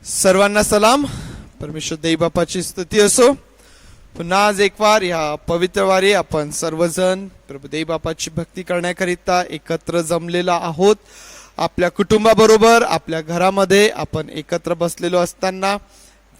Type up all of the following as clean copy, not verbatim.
सर्वांना सलाम. परमेश्वर देव बापाची स्तुती असो. पुन्हा आज एक वार या पवित्र वारी आपण सर्वजण प्रभू देव बापाची भक्ती करण्याकरिता एकत्र जमलेला आहोत. आपल्या कुटुंबाबरोबर आपल्या घरामध्ये आपण एकत्र बसलेलो असताना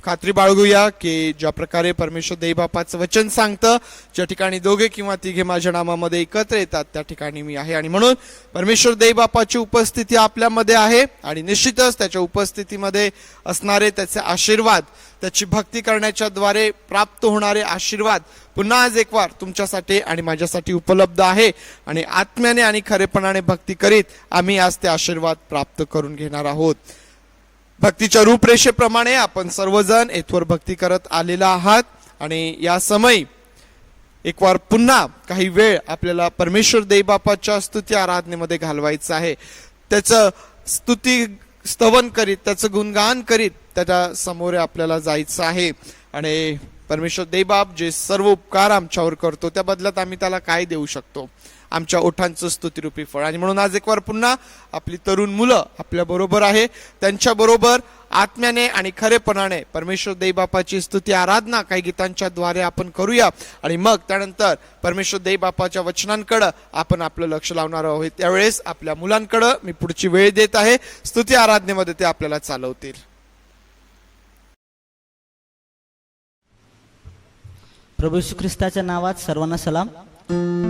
खात्री बाळगूया की ज्या प्रकारे परमेश्वर देव बापाचं वचन सांगतं, ज्या ठिकाणी दोघे किंवा तिघे माझ्या नामामध्ये एकत्र येतात त्या ठिकाणी मी आहे. आणि म्हणून परमेश्वर देव बापाची उपस्थिती आपल्यामध्ये आहे आणि निश्चितच त्याच्या उपस्थितीमध्ये असणारे त्याचे आशीर्वाद, त्याची भक्ती करण्याच्या द्वारे प्राप्त होणारे आशीर्वाद पुन्हा आज एक वार तुमच्यासाठी आणि माझ्यासाठी उपलब्ध आहे. आणि आत्म्याने आणि खरेपणाने भक्ती करीत आम्ही आज ते आशीर्वाद प्राप्त करून घेणार आहोत. भक्तीच्या रूपरेषेप्रमाणे आपण सर्वजण येथवर भक्ती करत आलेला आहात आणि या समयी एक वार पुन्हा काही वेळ आपल्याला परमेश्वर देवबापाच्या स्तुती आराधनेमध्ये घालवायचं आहे. त्याचं स्तुती स्तवन करीत, त्याचं गुणगान करीत त्याच्या समोर आपल्याला जायचं आहे. आणि परमेश्वर देवबाप जे सर्व उपकार आमच्यावर करतो त्या बदल्यात आम्ही त्याला काय देऊ शकतो? आमच्या ओठांचं स्तुतिरूपी फळ. आणि म्हणून आज एक वार पुन्हा आपली तरुण मुलं आपल्या बरोबर आहे. त्यांच्या बरोबर आत्म्याने आणि खरेपणाने परमेश्वर देवबापाची स्तुती आराधना काही गीतांच्या द्वारे आपण करूया. आणि मग त्यानंतर परमेश्वर देवबापाच्या वचनांकडे आपण आपलं लक्ष लावणार आहोत. त्यावेळेस आपल्या मुलांकडे मी पुढची वेळ देत आहे. स्तुती आराधनेमध्ये ते आपल्याला चालवतील. प्रभू येशू ख्रिस्ताच्या नावात सर्वांना सलाम.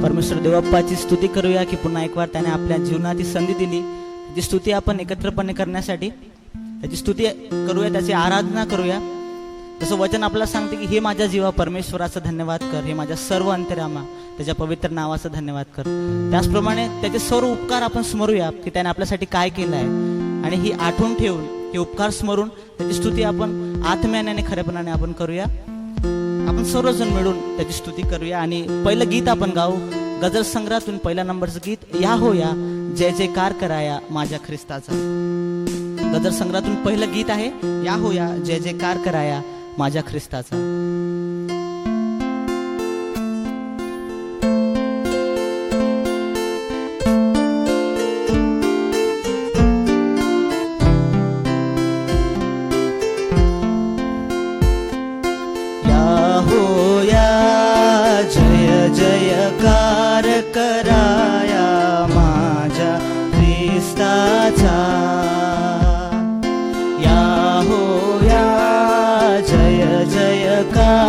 परमेश्वर देवबापाची स्तुती करूया की पुन्हा एक वार त्याने आपल्या जीवनात ही संधी दिली. त्याची स्तुती आपण एकत्रपणे करण्यासाठी त्याची स्तुती करूया, त्याची आराधना करूया. जसं वचन आपल्याला सांगते की हे माझ्या जीवा परमेश्वराचा धन्यवाद कर, हे माझ्या सर्व अंतरामा त्याच्या पवित्र नावाचा धन्यवाद कर. त्याचप्रमाणे त्याचे सर्व उपकार आपण स्मरूया की त्याने आपल्यासाठी काय केलं आहे. आणि ही आठवण ठेवून हे उपकार स्मरून त्याची स्तुती आपण आत्म्याने आणि खरेपणाने आपण करूया. आपण सर्वजण मिळून त्याची स्तुती करूया. आणि पहिलं गीत आपण गाऊ गजल संग्रहातून पहिल्या नंबरचं गीत, या हो या जय जयकार कराया माझ्या ख्रिस्ताचा. गजल संग्रहातून पहिलं गीत आहे, या हो या जय जयकार कराया माझ्या ख्रिस्ताचा. जयकार कराया माझ्या ख्रिस्ताचा. या हो या जय जयकार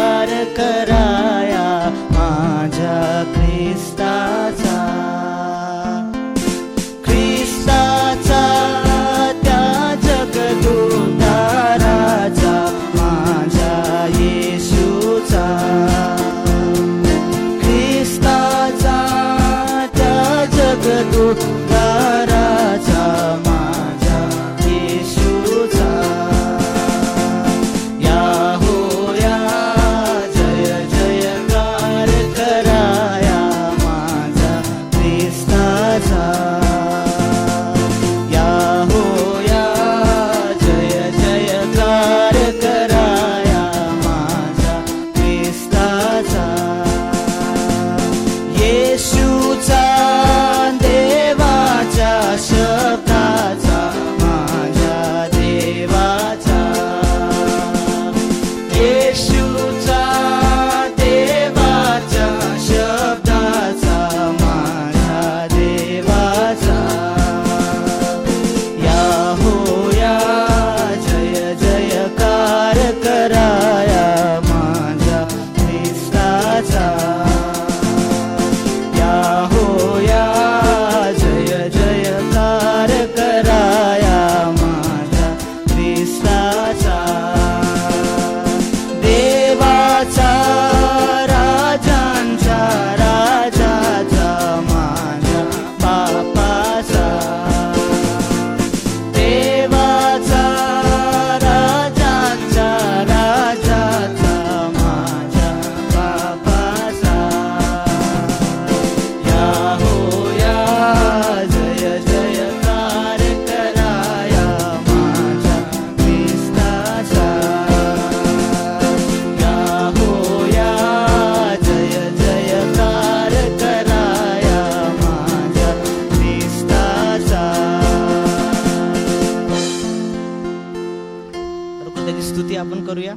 स्तुती आपण करूया.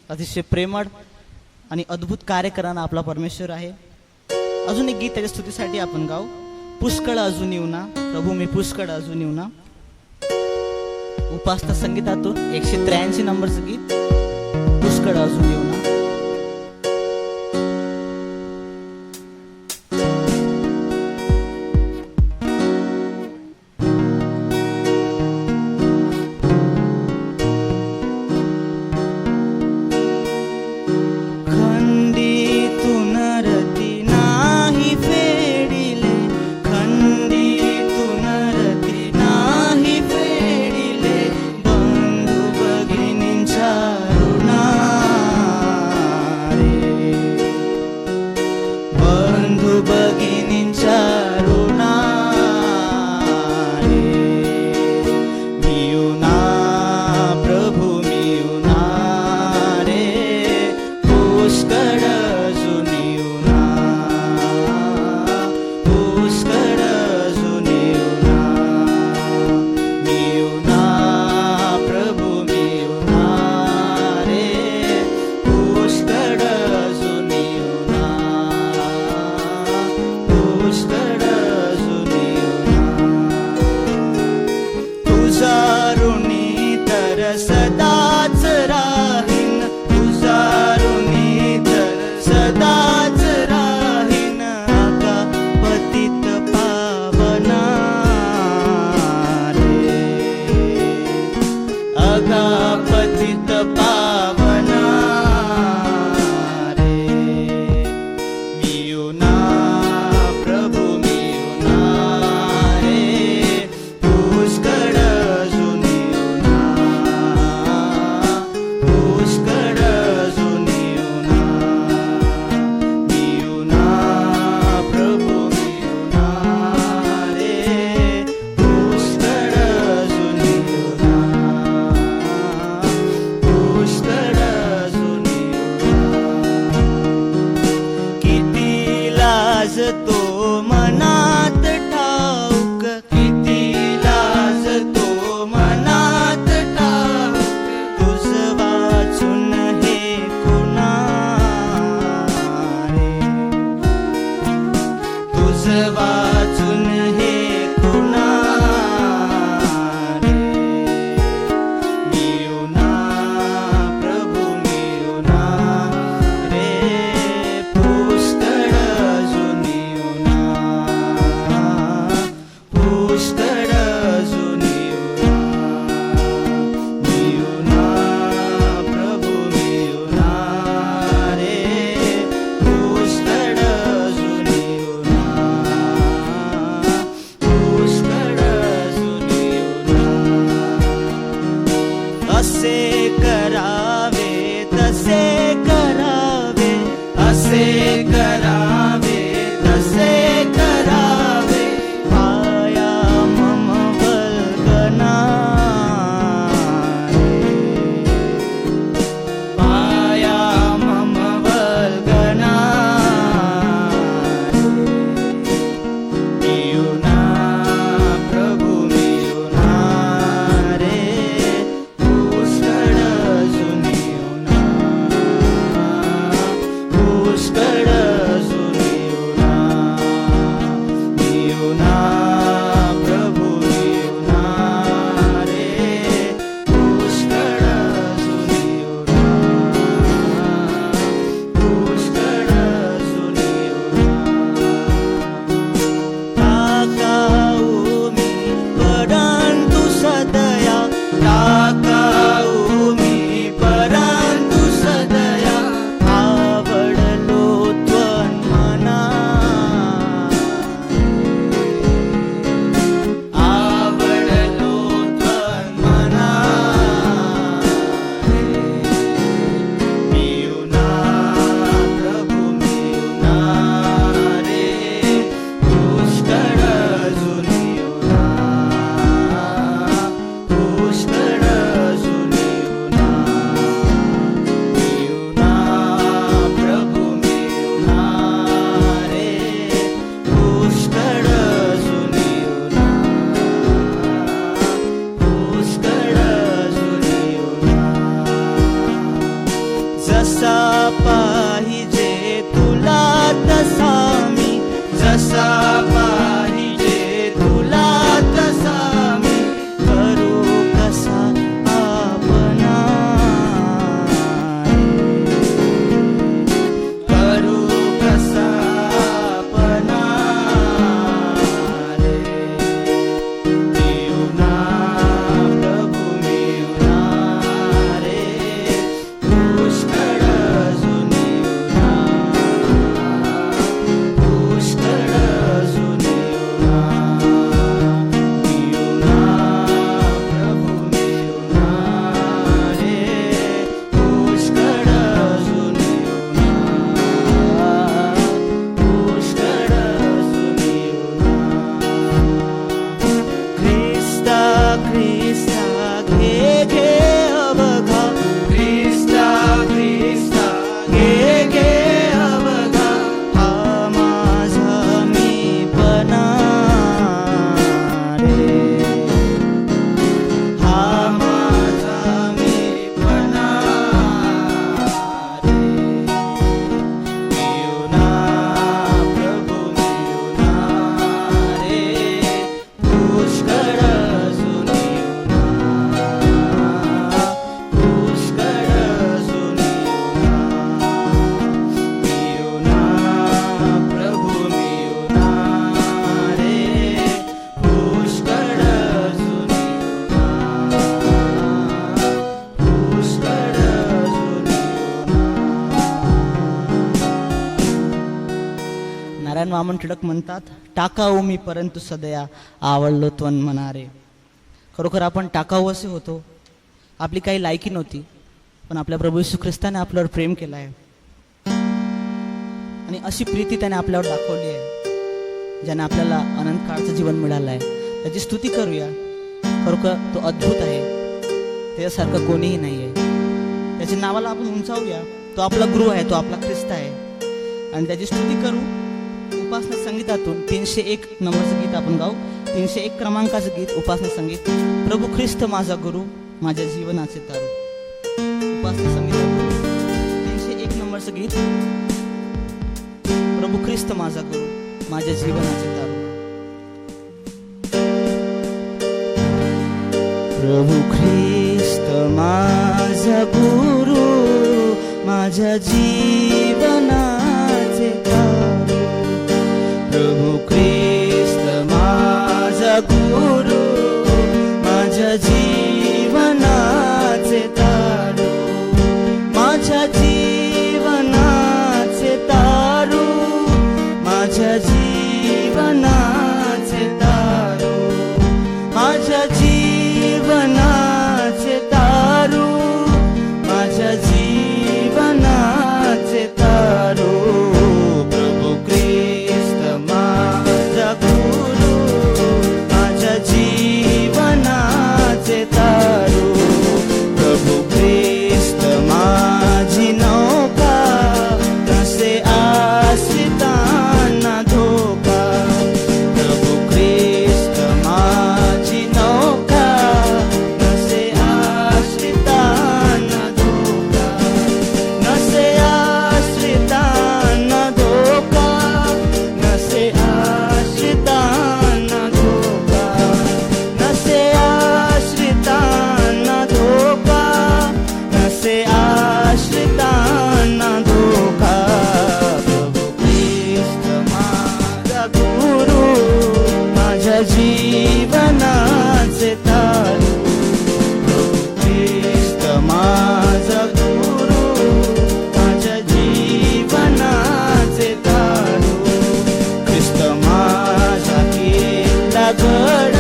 अतिशय प्रेमळ आणि अद्भुत कार्य करणारा आपला परमेश्वर आहे. अजून एक गीत त्याच्या स्तुतीसाठी आपण गाऊ. पुष्कळ अजून येऊ ना प्रभू मी पुष्कळ अजून येऊ ना. उपासना संगीतातून 183 नंबरचं गीत पुष्कळ अजून येऊ ना. खंडीतून रती नाही फेडिले, खंडीतून रती नाही फेडिले, बंधू भगिनींच्या ऋणा नारायण वामन टिळक म्हणतात, टाकाऊ मी परंतु सदया आवडलो त्वन म्हणारे. खरोखर आपण टाकाऊ असे होतो, आपली काही लायकी नव्हती, पण आपल्या प्रभू येशू ख्रिस्ताने आपल्यावर प्रेम केलं आहे आणि अशी प्रीती त्याने आपल्यावर दाखवली आहे, ज्याने आपल्याला अनंत काळचं जीवन मिळालं आहे. त्याची स्तुती करूया. खरोखर तो अद्भुत आहे, त्याच्यासारखं कोणीही नाही आहे. त्याच्या नावाला आपण उंचावूया. तो आपला गुरु आहे, तो आपला ख्रिस्त आहे आणि त्याची स्तुती करू. उपासना संगीतातून 301 नंबरचं गीत आपण गाऊ. 301 क्रमांकाचं गीत उपासना संगीत. प्रभू ख्रिस्त माझा गुरु, माझ्या जीवनाचे तारू. उपासना संगीतातून 301 नंबरचं गीत. प्रभू ख्रिस्त माझा गुरु, माझ्या जीवनाचे तारू. प्रभू ख्रिस्त माझा गुरु, माझ्या जीवनाचे तारू. प्रभू ख्रिस्त माझा गुरु, माझ्या जीवनाचे तारू. माझ्या जीवनाचे तारू, माझ्या जीवनाचे तारू. माझ्या जीवनाचे तारू, माझ्या जीवनाचे तारू. प्रभू ख्रिस्त माझा गुरु, माझ्या जीवनाचे तारू. प्रभू ख्रिस्त माझी नौका, नसे आश्रितांना धोका. प्रभू ख्रिस्त माझी नौका, नसे आश्रितांना धोका. नसे आश्रितांना धोका, नसे आश्रितांना धोका. नसे आश्रितांना धोका, नसे आश्रितांना धोका. प्रभू ख्रिस्त माझा गुरु, माझ्या जीवनाचे तारू. प्रभू ख्रिस्त माझा गुरु, माझ्या जीवनाचे तारू. ख्रिस्त माझा केला गड,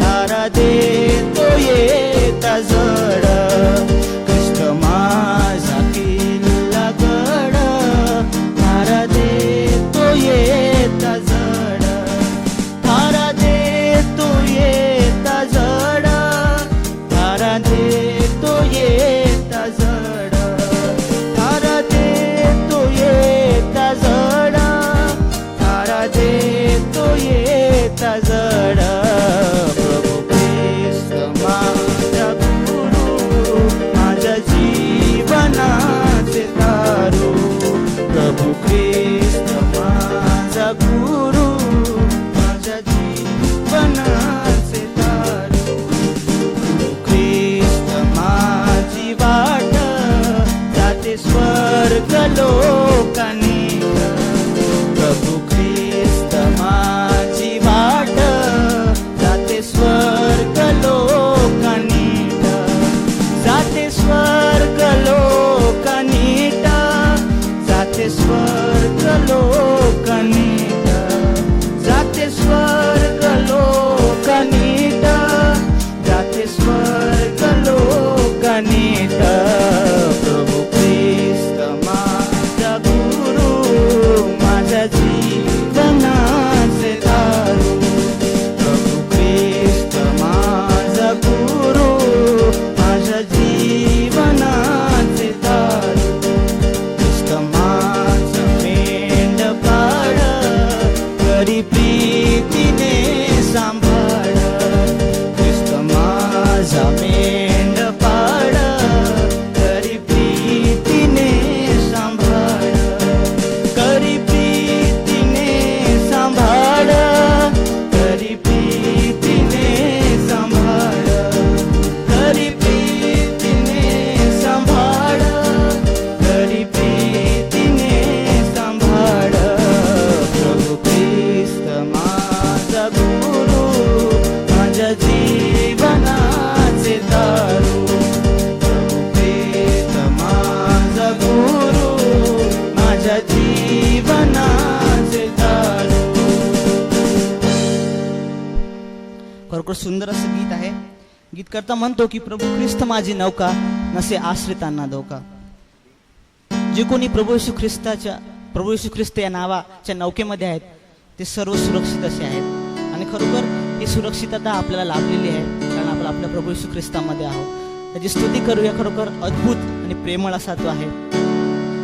तारा देतो येता जड. ख्रिस्त माझा केला गड, तारा देतो येता जड. तारा देतो येता जड, तारा देतो येता जड. तारा देतो येता जड, तारा देतो येता जड. प्रभू ख्रिस्त माझा गुरु, माझ्या जीवनाचे तारू. प्रभू ख्रिस्त माझा गुरु, माझ्या जीवनाचे तारू. प्रभू ख्रिस्त माझी वाट, जाते स्वर्ग लोकांनी. प्रभू ख्रिस्त माझी वाट, जाते स्वर्ग लोकांनी. जाते स्वर्ग लोकांनी, जाते स्वर्ग लोकांनी. जाते स्वर्ग लोकांनी, जाते स्वर्ग लोकांनी. प्रभू ख्रिस्त माझा सुंदर असं गीत आहे. गीतकर्ता म्हणतो की प्रभू ख्रिस्त माझी नौका, नसे आश्रितांना धोका. जे कोणी प्रभू येशू ख्रिस्त या नावाच्या नौकेमध्ये आहेत ते सर्व सुरक्षित असे आहेत. आणि खरोखर ही सुरक्षितता आपल्याला लाभलेली आहे, कारण आपण आपल्या प्रभू येशू ख्रिस्तामध्ये आहोत. त्याची स्तुती करूया. खरोखर अद्भुत आणि प्रेमळ असा तो आहे.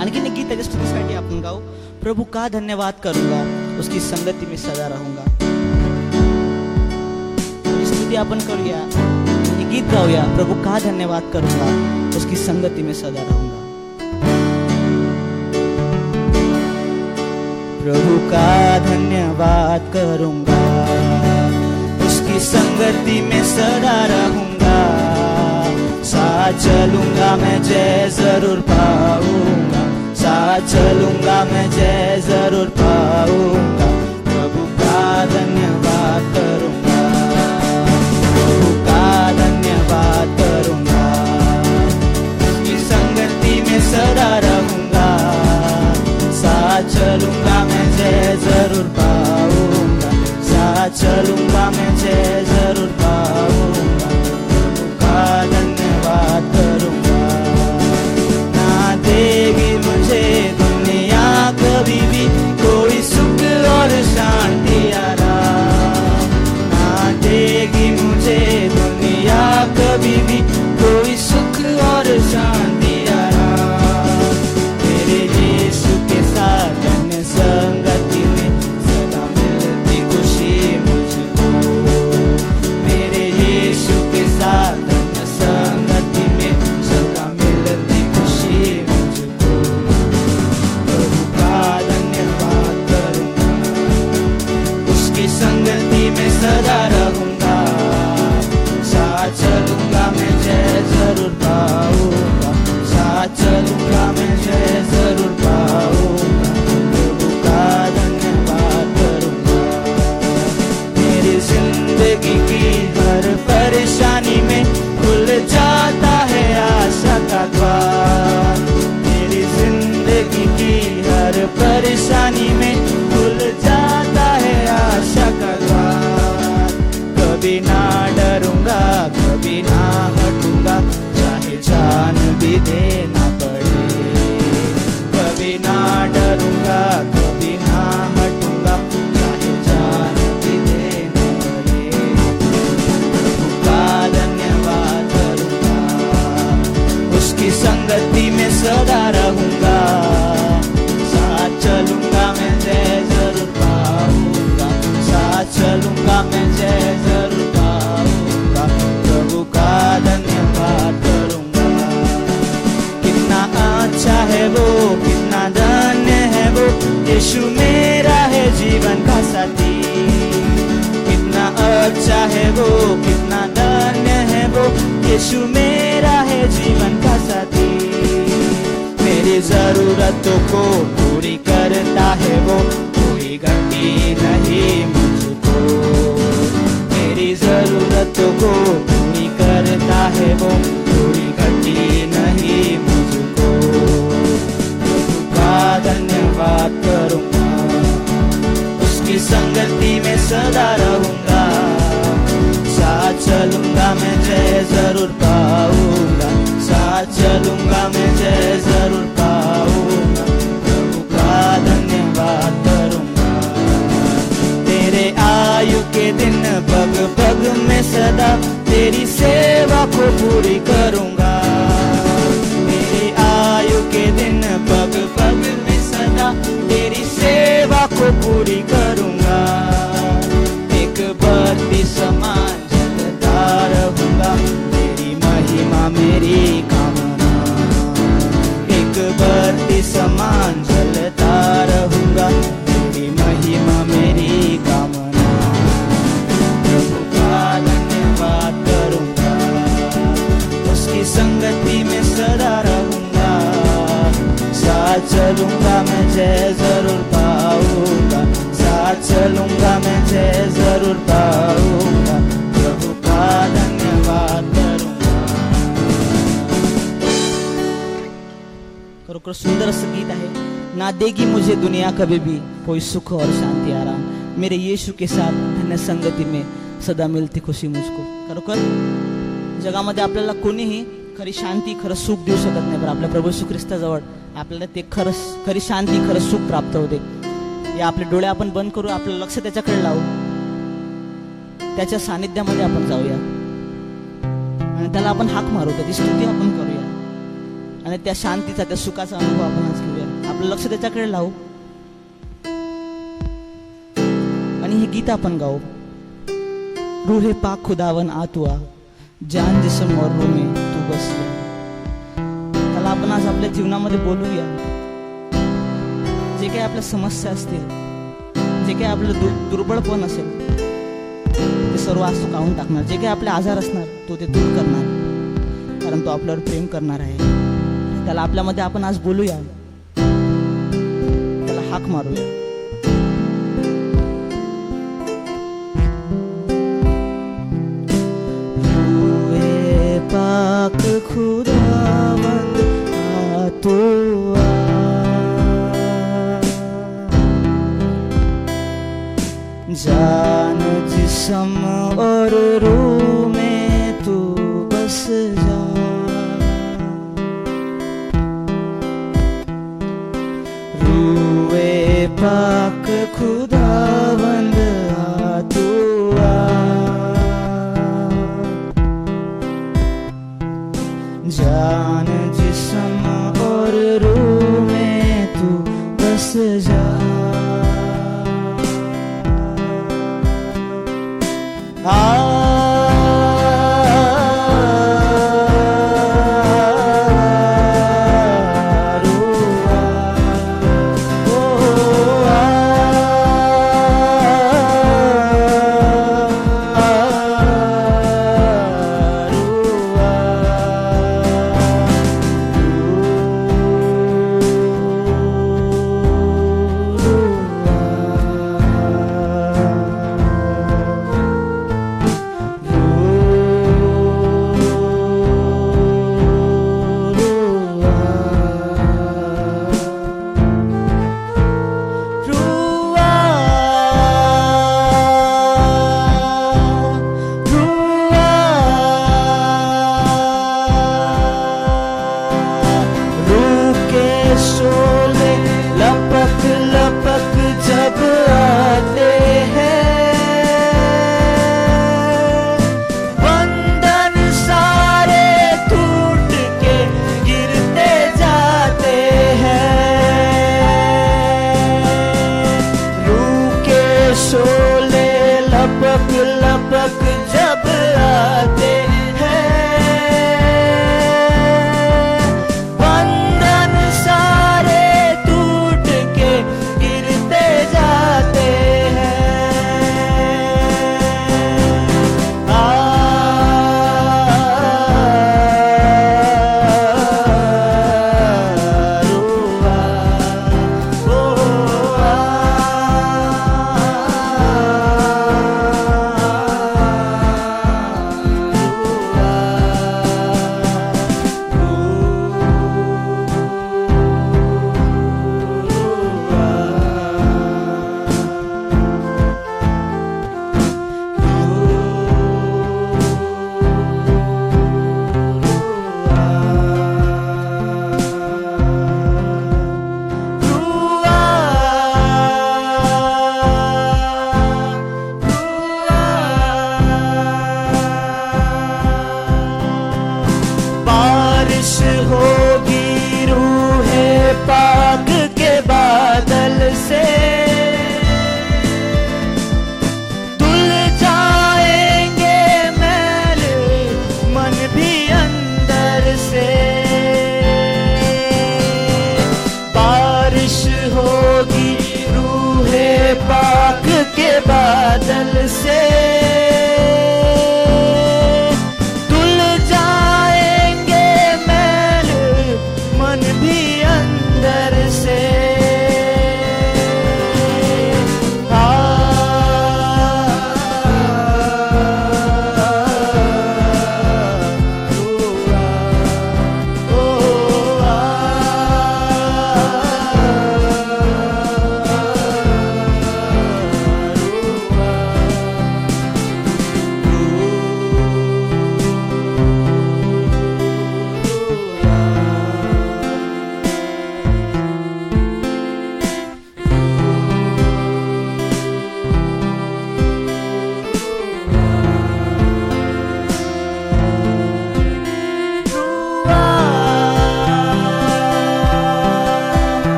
आणखीन एक गीत त्याच्या स्तुतीसाठी आपण गाऊ. प्रभु का धन्यवाद करूंगा, उसकी संगति में सदा रहूंगा. स्तुती आपण करूया, हे गीत गाऊया. प्रभु का धन्यवाद करूंगा, उसकी संगति में सदा रहूंगा. प्रभु का धन्यवाद करूंगा, उसकी संगति में सदा रहूंगा. साथ चलूंगा मैं, जय जरूर पाऊंगा. साथ चलूंगा मैं, जय जरूर पाऊंगा. प्रभु का धन्यवाद करूंगा, प्रभु का धन्यवाद करूंगा. उसकी संगति में सदा रहूंगा. साथ चलूंगा मैं, जय जरूर पाऊंगा. साथ चलूंगा मैं, जय जरूर पाऊंगा. प्रभु का धन्यवाद करूंगा. ना देगी मुझे दुनिया कभी भी कोई सुख और शांति आराम. ना देगी मुझे दुनिया कभी भी कोई सुख और शांति आराम. मेरे यीशु के साथ अन्य संगति में सदा मिलती खुशी मुझको. मेरे यीशु के साथ अन्य संगति में सदा मिलती खुशी मुझको. प्रभु का धन्यवाद करूंगा, उसकी संगति में सदा रहूंगा. साथ चलूंगा मैं, जय जरूर पाऊंगा. साथ चलूंगा मैं, जय जरूर पाऊंगा. प्रभु का धन्यवाद करूंगा. मेरी जिंदगी की हर परेशानी में खुल जाता है आशा का द्वार. मेरी जिंदगी की हर परेशानी में खुल जाता है आशा का द्वार. कभी ना डरूंगा, कभी ना हटूंगा, चाहे जान भी देना पड़े. कभी ना डरूंगा, कभी ना हटूंगा, चाहे जान भी देना पड़े. प्रभु का धन्यवाद करूंगा, उसकी संगति में सदा रहूंगा. साथ चलूंगा मैं, जय जरूर पाऊंगा. साथ चलूंगा मैं, जय जरूर पाऊंगा. प्रभु का धन्यवाद करूंगा. कितना अच्छा है वो, कितना धन्य है वो, यीशु मेरा है जीवन का साथी. कितना अच्छा है वो, कितना धन्य है वो, यीशु मेरा है जीवन का साथी. मेरी जरूरतों को पूरी करता है वो, कोई घटी नहीं मुझको. मेरी जरूरतों को पूरी करता है वो, कोई घटी नहीं मुझको. प्रभु का धन्यवाद करूंगा, उसकी संगति में सदा रहूंगा. साथ चलूंगा मैं, जय जरूर पाऊंगा. साथ चलूंगा मैं, जय जरूर पाऊंगा. प्रभु का धन्यवाद करूंगा. तेरे आयु के दिन पग पग में सदा तेरी सेवा को पूरी करूंगा. तेरी आयु के दिन पग पग में सदा तेरी सेवा को पूरी करूंगा. एक बत्ती समान जलता रहूंगा, तेरी महिमा मेरी कामना. एक बत्ती समान जलता रहूंगा, तेरी महिमा मेरी कामना. प्रभु का धन्यवाद करूंगा, उसकी संगति में सदा रहूंगा. साथ चलूंगा मैं, जय जरूर पाऊंगा. साथ चलूंगा मैं, जय जरूर पाऊंगा. प्रभु का धन्यवाद करूंगा. खरोखर सुंदर असं गीत आहे. ना देगी मुझे दुनिया कभी भी कोई सुख और शांति आराम. मेरे यीशु के साथ धन्य संगति में सदा मिलती खुशी मुझको. खरोखर जगामध्ये आपल्याला कोणीही खरी शांती खरं सुख देऊ शकत नाही, पण आपल्या प्रभू येशू ख्रिस्ताजवळ आपल्याला ते खरी शांती खरं सुख प्राप्त होते. या आपले डोळे आपण बंद करू, आपलं लक्ष त्याच्याकडे लावू, त्याच्या सानिध्यामध्ये आपण जाऊया आणि त्याला आपण हाक मारू, त्याची स्तुती आपण करूया आणि त्या शांतीचा त्या सुखाचा अनुभव आपण आज घेऊया. आपलं लक्ष त्याच्याकडे लावू आणि हे गीत आपण गाऊ. रूहे पाक खुदावन आतुआ जान जिस्म और रूह में तू बस जा. त्याला आपण आज आपल्या जीवनामध्ये बोलूया. जे काही आपल्या समस्या असतील, जे काही आपलं दुर्बळपण असेल, ते सर्व आज तो काढून टाकणार. जे काही आपले आजार असणार तो ते दूर करणार, कारण तो आपल्यावर प्रेम करणार आहे. त्याला आपल्यामध्ये आपण आज बोलूया, त्याला हाक मारूया. रूहे पाक खुदावंद आतुआ जान जिस्म और रूह में तू बस जा. रूहे पाक खुदावंद आतुआ जान जिस्म और रूह में तू बस जा.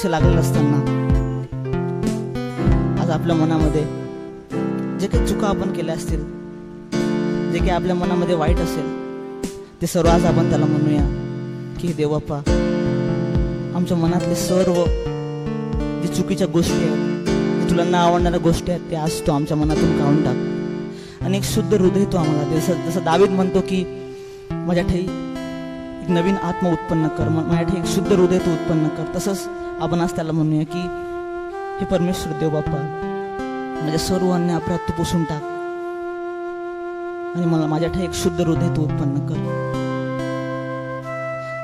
वर्ष लागलेलं असताना आज आपल्या मनामध्ये जे काही चुका आपण केल्या असतील, जे काही आपल्या मनामध्ये वाईट असेल, ते सर्व आज आपण त्याला म्हणूया की देव बाप्पा, आमच्या मनातले सर्व जे चुकीच्या गोष्टी आहेत, जे तुला न आवडणाऱ्या गोष्टी आहेत, ते आज तू आमच्या मनातून काढून टाक आणि एक शुद्ध हृदय तू आम्हाला दे. जसं दावीद म्हणतो की माझ्या ठाई एक नवीन आत्मा उत्पन्न कर, माझ्या ठाई एक शुद्ध हृदय तू उत्पन्न कर. तसंच आपण आज त्याला म्हणूया की हे परमेश्वर देव बाप्पा, माझ्या सर्व अन्य अपराध तू पुसून टाक आणि मला माझ्या ठाई एक शुद्ध हृदय तू उत्पन्न कर.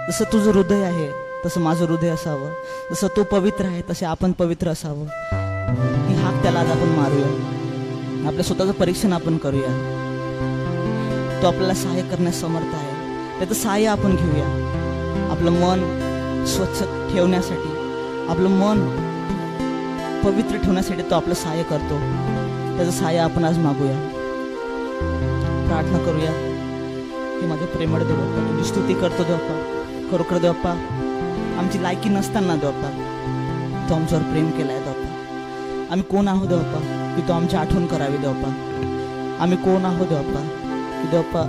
जसं तुझं हृदय आहे तसं माझं हृदय असावं, जसं तो पवित्र आहे तसे आपण पवित्र असावं. ही हाक त्याला आज आपण मारूया, आपल्या स्वतःचं परीक्षण आपण करूया. तो आपल्याला सहाय्य करण्यास समर्थ आहे, त्याचं सहाय्य आपण घेऊया. आपलं मन स्वच्छ ठेवण्यासाठी, आपलं मन पवित्र ठेवण्यासाठी तो आपलं सहाय्य करतो. त्याचं सहाय्य आपण आज मागूया, प्रार्थना करूया. हे माझे प्रेमळ देव बाप्पा, तुझी स्तुती करतो देव बाप्पा. खरोखर देव बाप्पा, आमची लायकी नसताना देव बाप्पा तो आमच्यावर प्रेम केलाय देव बाप्पा. आम्ही कोण आहोत देव बाप्पा की तो आमची आठवण करावी देव बाप्पा. आम्ही कोण आहोत देव बाप्पा की देव बाप्पा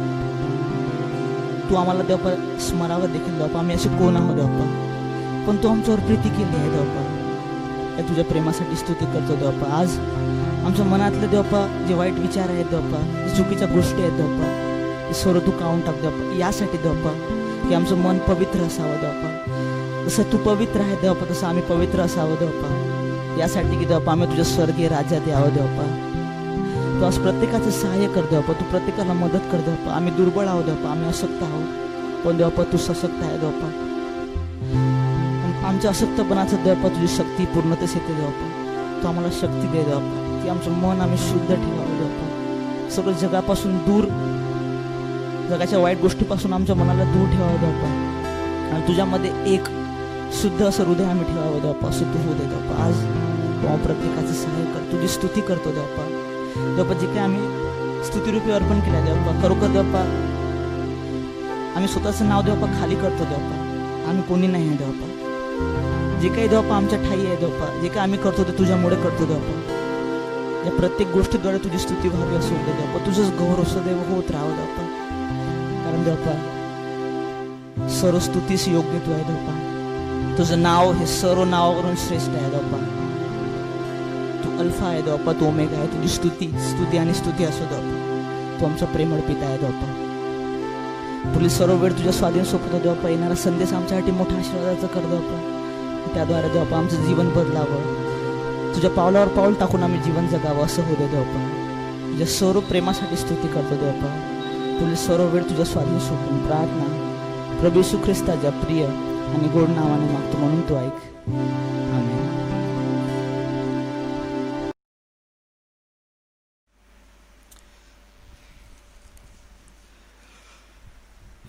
तू आम्हाला देव बाप्पा स्मरावं देखील देव बाप्पा. आम्ही असे कोण आहोत देव बाप्पा, पण तू आमच्यावर प्रीती केली आहे देव बाप्पा. या तुझ्या प्रेमासाठी स्तुती करतो देव बाप्पा. आज आमच्या मनातले देव बाप्पा जे वाईट विचार आहेत देव बाप्पा, जे चुकीच्या गोष्टी आहेत देव बाप्पा, ते सर्व तू काढून टाक देव बाप्पा. यासाठी देव बाप्पा की आमचं मन पवित्र असावं देव बाप्पा. जसं तू पवित्र आहे देव बाप्पा तसं आम्ही पवित्र असावं देव बाप्पा. यासाठी की देव बाप्पा आम्ही तुझ्या स्वर्गीय राज्यात यावं देव बाप्पा. तू आज प्रत्येकाचं सहाय्य कर देव बाप्पा, तू प्रत्येकाला मदत कर देव बाप्पा. आम्ही दुर्बळ आहोत देव बाप्पा, आम्ही अशक्त आहोत, पण देव बाप्पा तू सशक्त आहे देव बाप्पा. आमच्या अशक्तपणाचं देव बाप्पा तुझी शक्ती पूर्णतेस येते देव बाप्पा. तू आम्हाला शक्ती दे देव बाप्पा की आमचं मन आम्ही शुद्ध ठेवावं देव बाप्पा. सगळं जगापासून दूर, जगाच्या वाईट गोष्टीपासून आमच्या मनाला दूर ठेवावं देव बाप्पा आणि तुझ्यामध्ये एक शुद्ध असं हृदय आम्ही ठेवावं देव बाप्पा. असं तू होऊ दे देव बाप्पा. आज तू प्रत्येकाचं सहाय्य कर, तुझी स्तुती करतो देव बाप्पा. देव बाप्पा जे काही आम्ही स्तुतिरूपी अर्पण केलं देव बाप्पा, खरोखर देव बाप्पा आम्ही स्वतःचं नाव देव बाप्पा खाली करतो देव बाप्पा. आम्ही कोणी नाही आहे देव बाप्पा. जे काही देव बाप्पा आमच्या ठाई आहे देव बाप्पा, जे काही आम्ही करतो ते तुझ्यामुळे करतो देव बाप्पा. या प्रत्येक गोष्टीद्वारे तुझी स्तुती व्हावी असं होते देव बाप्पा. तुझंच गौरव सदैव होत राहावं देव बाप्पा. कारण देव बाप्पा सर्व स्तुतीस योग्य तू आहे देव बाप्पा. तुझं नाव हे सर्व नावावरून श्रेष्ठ आहे देव बाप्पा. तू अल्फा आहे देव बाप्पा, तू ओमेगा आहे. तुझी स्तुती आणि स्तुती असो देव बाप्पा. तू आमचा प्रेमळ पिता आहे देव बाप्पा. पुढील सर्व वेळ तुझ्या स्वाधीन सोपतो देव बाप्पा. येणारा संदेश आमच्यासाठी मोठा आशीर्वादाचा कर देव बाप्पा. त्याद्वारे देव बाप्पा आमचं जीवन बदलावं, तुझ्या पावलावर पाऊल टाकून आम्ही जीवन जगावं असं होऊ दे देव बाप्पा. तुझ्या सर्व प्रेमासाठी स्तुती करतो देव बाप्पा. पुढील सर्व वेळ तुझ्या स्वाधीन सोपून प्रार्थना प्रभू येशू ख्रिस्ताच्या प्रिय आणि गोड नावाने मागतो म्हणून तू ऐक. आमेन.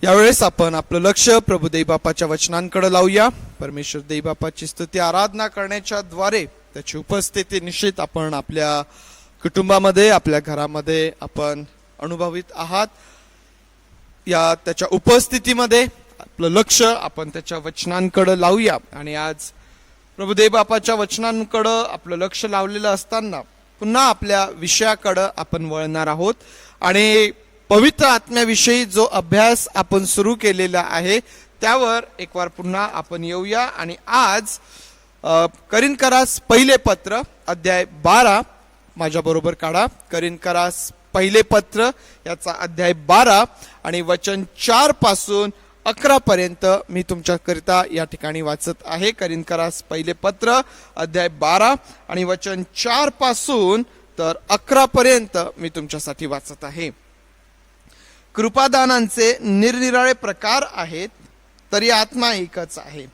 यावेळेस आपण आपलं लक्ष प्रभू देवबापाच्या वचनांकडे लावूया. परमेश्वर देवबापाची स्तुती आराधना करण्याच्या द्वारे त्याची उपस्थिती निश्चित आपण आपल्या कुटुंबामध्ये, आपल्या घरामध्ये आपण अनुभवित आहात. या त्याच्या उपस्थितीमध्ये आपलं लक्ष आपण त्याच्या वचनांकडे लावूया. आणि आज प्रभू देवबापाच्या वचनांकडे आपलं लक्ष लावलेलं असताना पुन्हा आपल्या विषयाकडे आपण वळणार आहोत. आणि पवित्र आत्म्याविषयी जो अभ्यास आपण सुरू केलेला आहे त्यावर एक वार पुन्हा आपण येऊया. आणि आज करिन्थकरास पहिले पत्र अध्याय 12 माझ्या बरोबर काढा. करिन्थकरास पहिले पत्र याचा अध्याय 12 आणि वचन 4 पासून 11 पर्यंत मी तुमच्याकरिता या ठिकाणी वाचत आहे. करिन्थकरास पहिले पत्र अध्याय 12 आणि वचन 4 पासून तर 11 पर्यंत मी तुमच्यासाठी वाचत आहे. कृपादानांचे निरनिराळे प्रकार आहेत तरी आत्मा एकच आहे.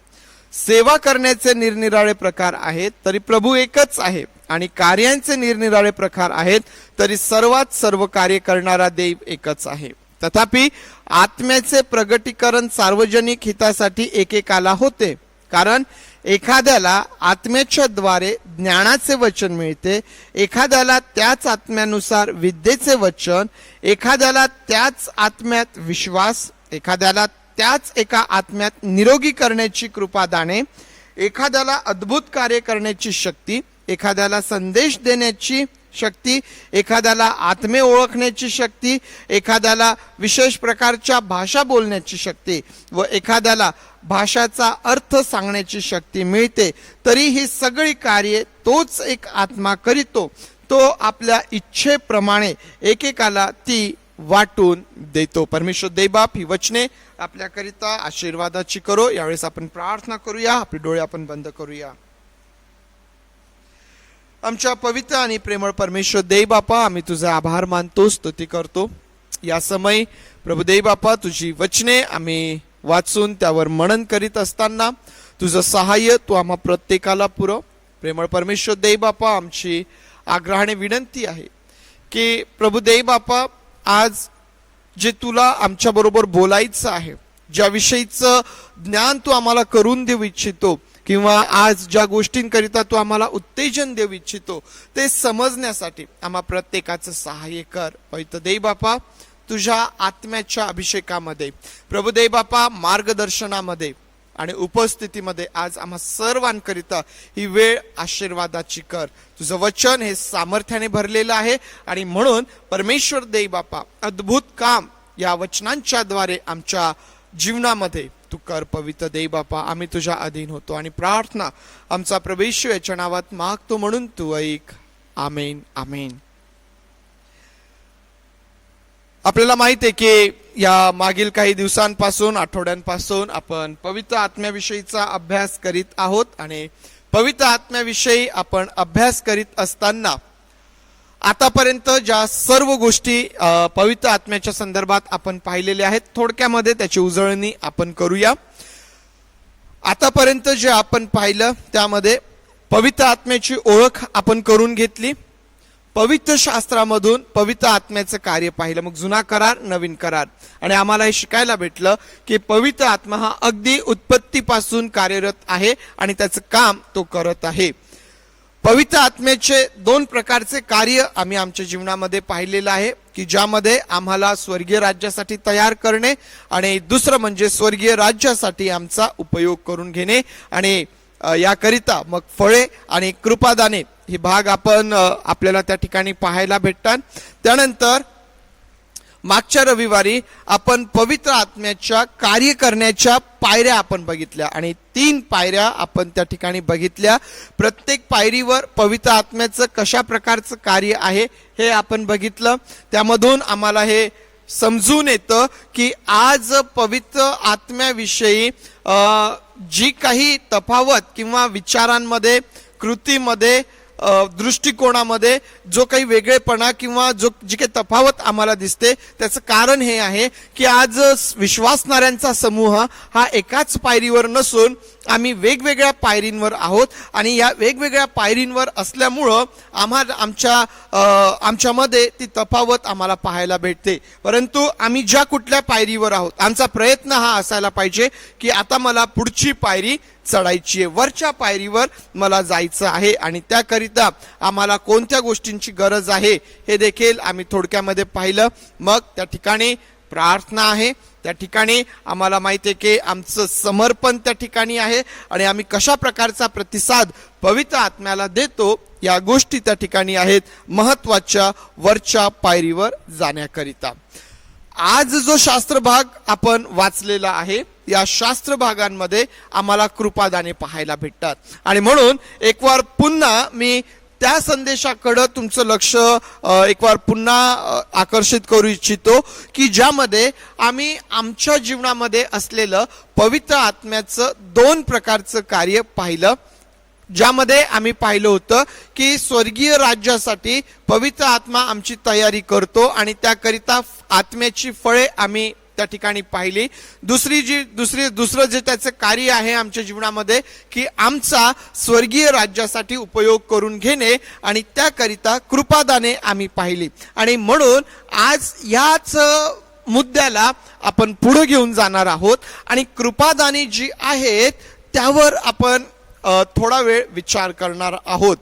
सेवा करण्याचे निरनिराळे प्रकार आहेत तरी प्रभू एकच आहे. आणि कार्यांचे निरनिराळे प्रकार आहेत तरी सर्वात सर्व कार्य करणारा देव एकच आहे. तथापि आत्म्याचे प्रगटीकरण सार्वजनिक हितासाठी एकेकाला होते. कारण एखाद्याला आत्म्याच्या द्वारे ज्ञानाचे वचन मिळते, एखाद्याला त्याच आत्म्यानुसार विद्येचे वचन, एखाद्याला त्याच आत्म्यात विश्वास, एखाद्याला त्याच एका आत्म्यात निरोगी करण्याची कृपादाने, एखाद्याला अद्भुत कार्य करण्याची शक्ती, एखाद्याला संदेश देण्याची शक्ती, एखाद्याला आत्मे ओळखण्याची शक्ती, एखाद्याला विशेष प्रकारच्या भाषा बोलण्याची शक्ती व एखाद्याला भाषाचा अर्थ सांगण्याची शक्ती मिळते. तरी ही सगळी कार्ये तोच एक आत्मा करीतो. तो आपल्या इच्छेप्रमाणे एकेकाला ती वाटून देतो. परमेश्वर देवबाप ही वचने आपल्याकरिता आशीर्वादाची करो. यावेळेस आपण प्रार्थना करूया. आपले डोळे आपण बंद करूया. आमच्या पवित्र आणि प्रेमळ परमेश्वर देवबापा, आम्ही तुझा आभार मानतो, स्तुती करतो. या समय प्रभू देवबापा, तुझी वचने आम्ही वाचून त्यावर मनन करीत असताना तुझं सहाय्य तू आम्हा प्रत्येकाला पुरव. प्रेमळ परमेश्वर देवबापा, आमची आग्रहाने विनंती आहे की प्रभू देवबापा, आज जे तुला आमच्या बरोबर बोलायचं आहे, ज्या विषयीचं ज्ञान तू आम्हाला करून देऊ इच्छितो किंवा आज ज्या गोष्टींकरिता तू आम्हाला उत्तेजन देऊ इच्छितो ते समजण्यासाठी आम्हा प्रत्येकाचं सहाय्य कर. पवित्र देवबापा, तुझ्या आत्म्याच्या अभिषेकामध्ये, प्रभू देवबापा, मार्गदर्शनामध्ये आणि उपस्थितीमध्ये आज आम्हा सर्वांकरिता ही वेळ आशीर्वादाची कर. तुझं वचन हे सामर्थ्याने भरलेलं आहे आणि म्हणून परमेश्वर देवबापा, अद्भुत काम या वचनांच्या द्वारे आमच्या जीवनामध्ये तू कर. पवित्र देवबापा, आम्ही तुझ्या अधीन होतो आणि प्रार्थना आमचा प्रभू येशू याच्या नावात मागतो म्हणून तू ऐक. आमेन, आमेन. आपल्याला माहिती आहे की या मागील काही दिवसांपासून, आठवड्यांपासून आपण पवित्र आत्म्याविषयीचा अभ्यास करीत आहोत आणि पवित्र आत्म्याविषयी आपण अभ्यास करीत असताना आतापर्यंत ज्या सर्व गोष्टी पवित्र आत्म्याच्या संदर्भात आपण पाहिलेल्या आहेत, थोडक्यामध्ये त्याची उजळणी आपण करूया. आतापर्यंत जे आपण पाहिलं त्यामध्ये पवित्र आत्म्याची ओळख आपण करून घेतली. पवित्र शास्त्रामधून पवित्र आत्म्याचं कार्य पाहिलं, मग जुना करार, नवीन करार, आणि आम्हाला हे शिकायला भेटलं की पवित्र आत्मा हा अगदी उत्पत्तीपासून कार्यरत आहे आणि त्याचं काम तो करत आहे. पवित्र आत्म्याचे दोन प्रकारचे कार्य आम्ही आमच्या जीवनामध्ये पाहिलेलं आहे की ज्यामध्ये आम्हाला स्वर्गीय राज्यासाठी तयार करणे आणि दुसरं म्हणजे स्वर्गीय राज्यासाठी आमचा उपयोग करून घेणे. आणि याकरिता मग फळे आणि कृपादाने हे भाग आपण आपल्याला त्या ठिकाणी पाहायला भेटतात. त्यानंतर मागच्या रविवारी आपण पवित्र आत्म्याच्या कार्य करण्याच्या पायऱ्या आपण बघितल्या आणि 3 पायऱ्या आपण त्या ठिकाणी बघितल्या. प्रत्येक पायरीवर पवित्र आत्म्याचं कशा प्रकारचं कार्य आहे हे आपण बघितलं. त्यामधून आम्हाला हे समजून येतं की आज पवित्र आत्म्याविषयी जी काही तफावत किंवा विचारांमध्ये, कृतीमध्ये, दृष्टिकोनामध्ये जो काही वेगळेपणा किंवा जी काही तफावत आम्हाला दिसते त्याचं कारण हे आहे की आज विश्वासणाऱ्यांचा समूह हा एकाच पायरीवर नसून आम्ही वेगवेगळ्या पायरींवर आहोत आणि या वेगवेगळ्या पायरींवर असल्यामुळं आमच्यामध्ये ती तफावत आम्हाला पाहायला भेटते. परंतु आम्ही ज्या कुठल्या पायरीवर आहोत, आमचा प्रयत्न हा असायला पाहिजे की आता मला पुढची पायरी चढायची आहे, वरच्या पायरीवर मला जायचं आहे आणि त्याकरिता आम्हाला कोणत्या गोष्टींची गरज आहे हे देखील आम्ही थोडक्यामध्ये पाहिलं. मग त्या ठिकाणी प्रार्थना आहे, त्या ठिकाणी आम्हाला माहिती आहे की आमचं समर्पण त्या ठिकाणी आहे आणि आम्ही कशा प्रकारचा प्रतिसाद पवित्र आत्म्याला देतो या गोष्टी त्या ठिकाणी आहेत महत्वाच्या वरच्या पायरीवर जाण्याकरिता. आज जो शास्त्र भाग आपण वाचलेला आहे या शास्त्र भागांमध्ये आम्हाला कृपादाने पाहायला भेटतात आणि म्हणून एक वार पुन्हा मी त्या संदेशाकडे तुमचं लक्ष एक वार पुन्हा आकर्षित करू इच्छितो की ज्यामध्ये आम्ही आमच्या जीवनामध्ये असलेलं पवित्र आत्म्याचं 2 प्रकारचं कार्य पाहिलं. ज्यामध्ये आम्ही पाहिलं होतं की स्वर्गीय राज्यासाठी पवित्र आत्मा आमची तयारी करतो आणि त्याकरिता आत्म्याची फळे आम्ही त्या ठिकाणी पाहिली. दुसरं जे त्याचं कार्य आहे आमच्या जीवनामध्ये की आमचा स्वर्गीय राज्यासाठी उपयोग करून घेणे आणि त्याकरिता कृपादाने आम्ही पाहिली. आणि म्हणून आज याच मुद्द्याला आपण पुढे घेऊन जाणार आहोत आणि कृपादाने जी आहेत त्यावर आपण थोडा वेळ विचार करणार आहोत.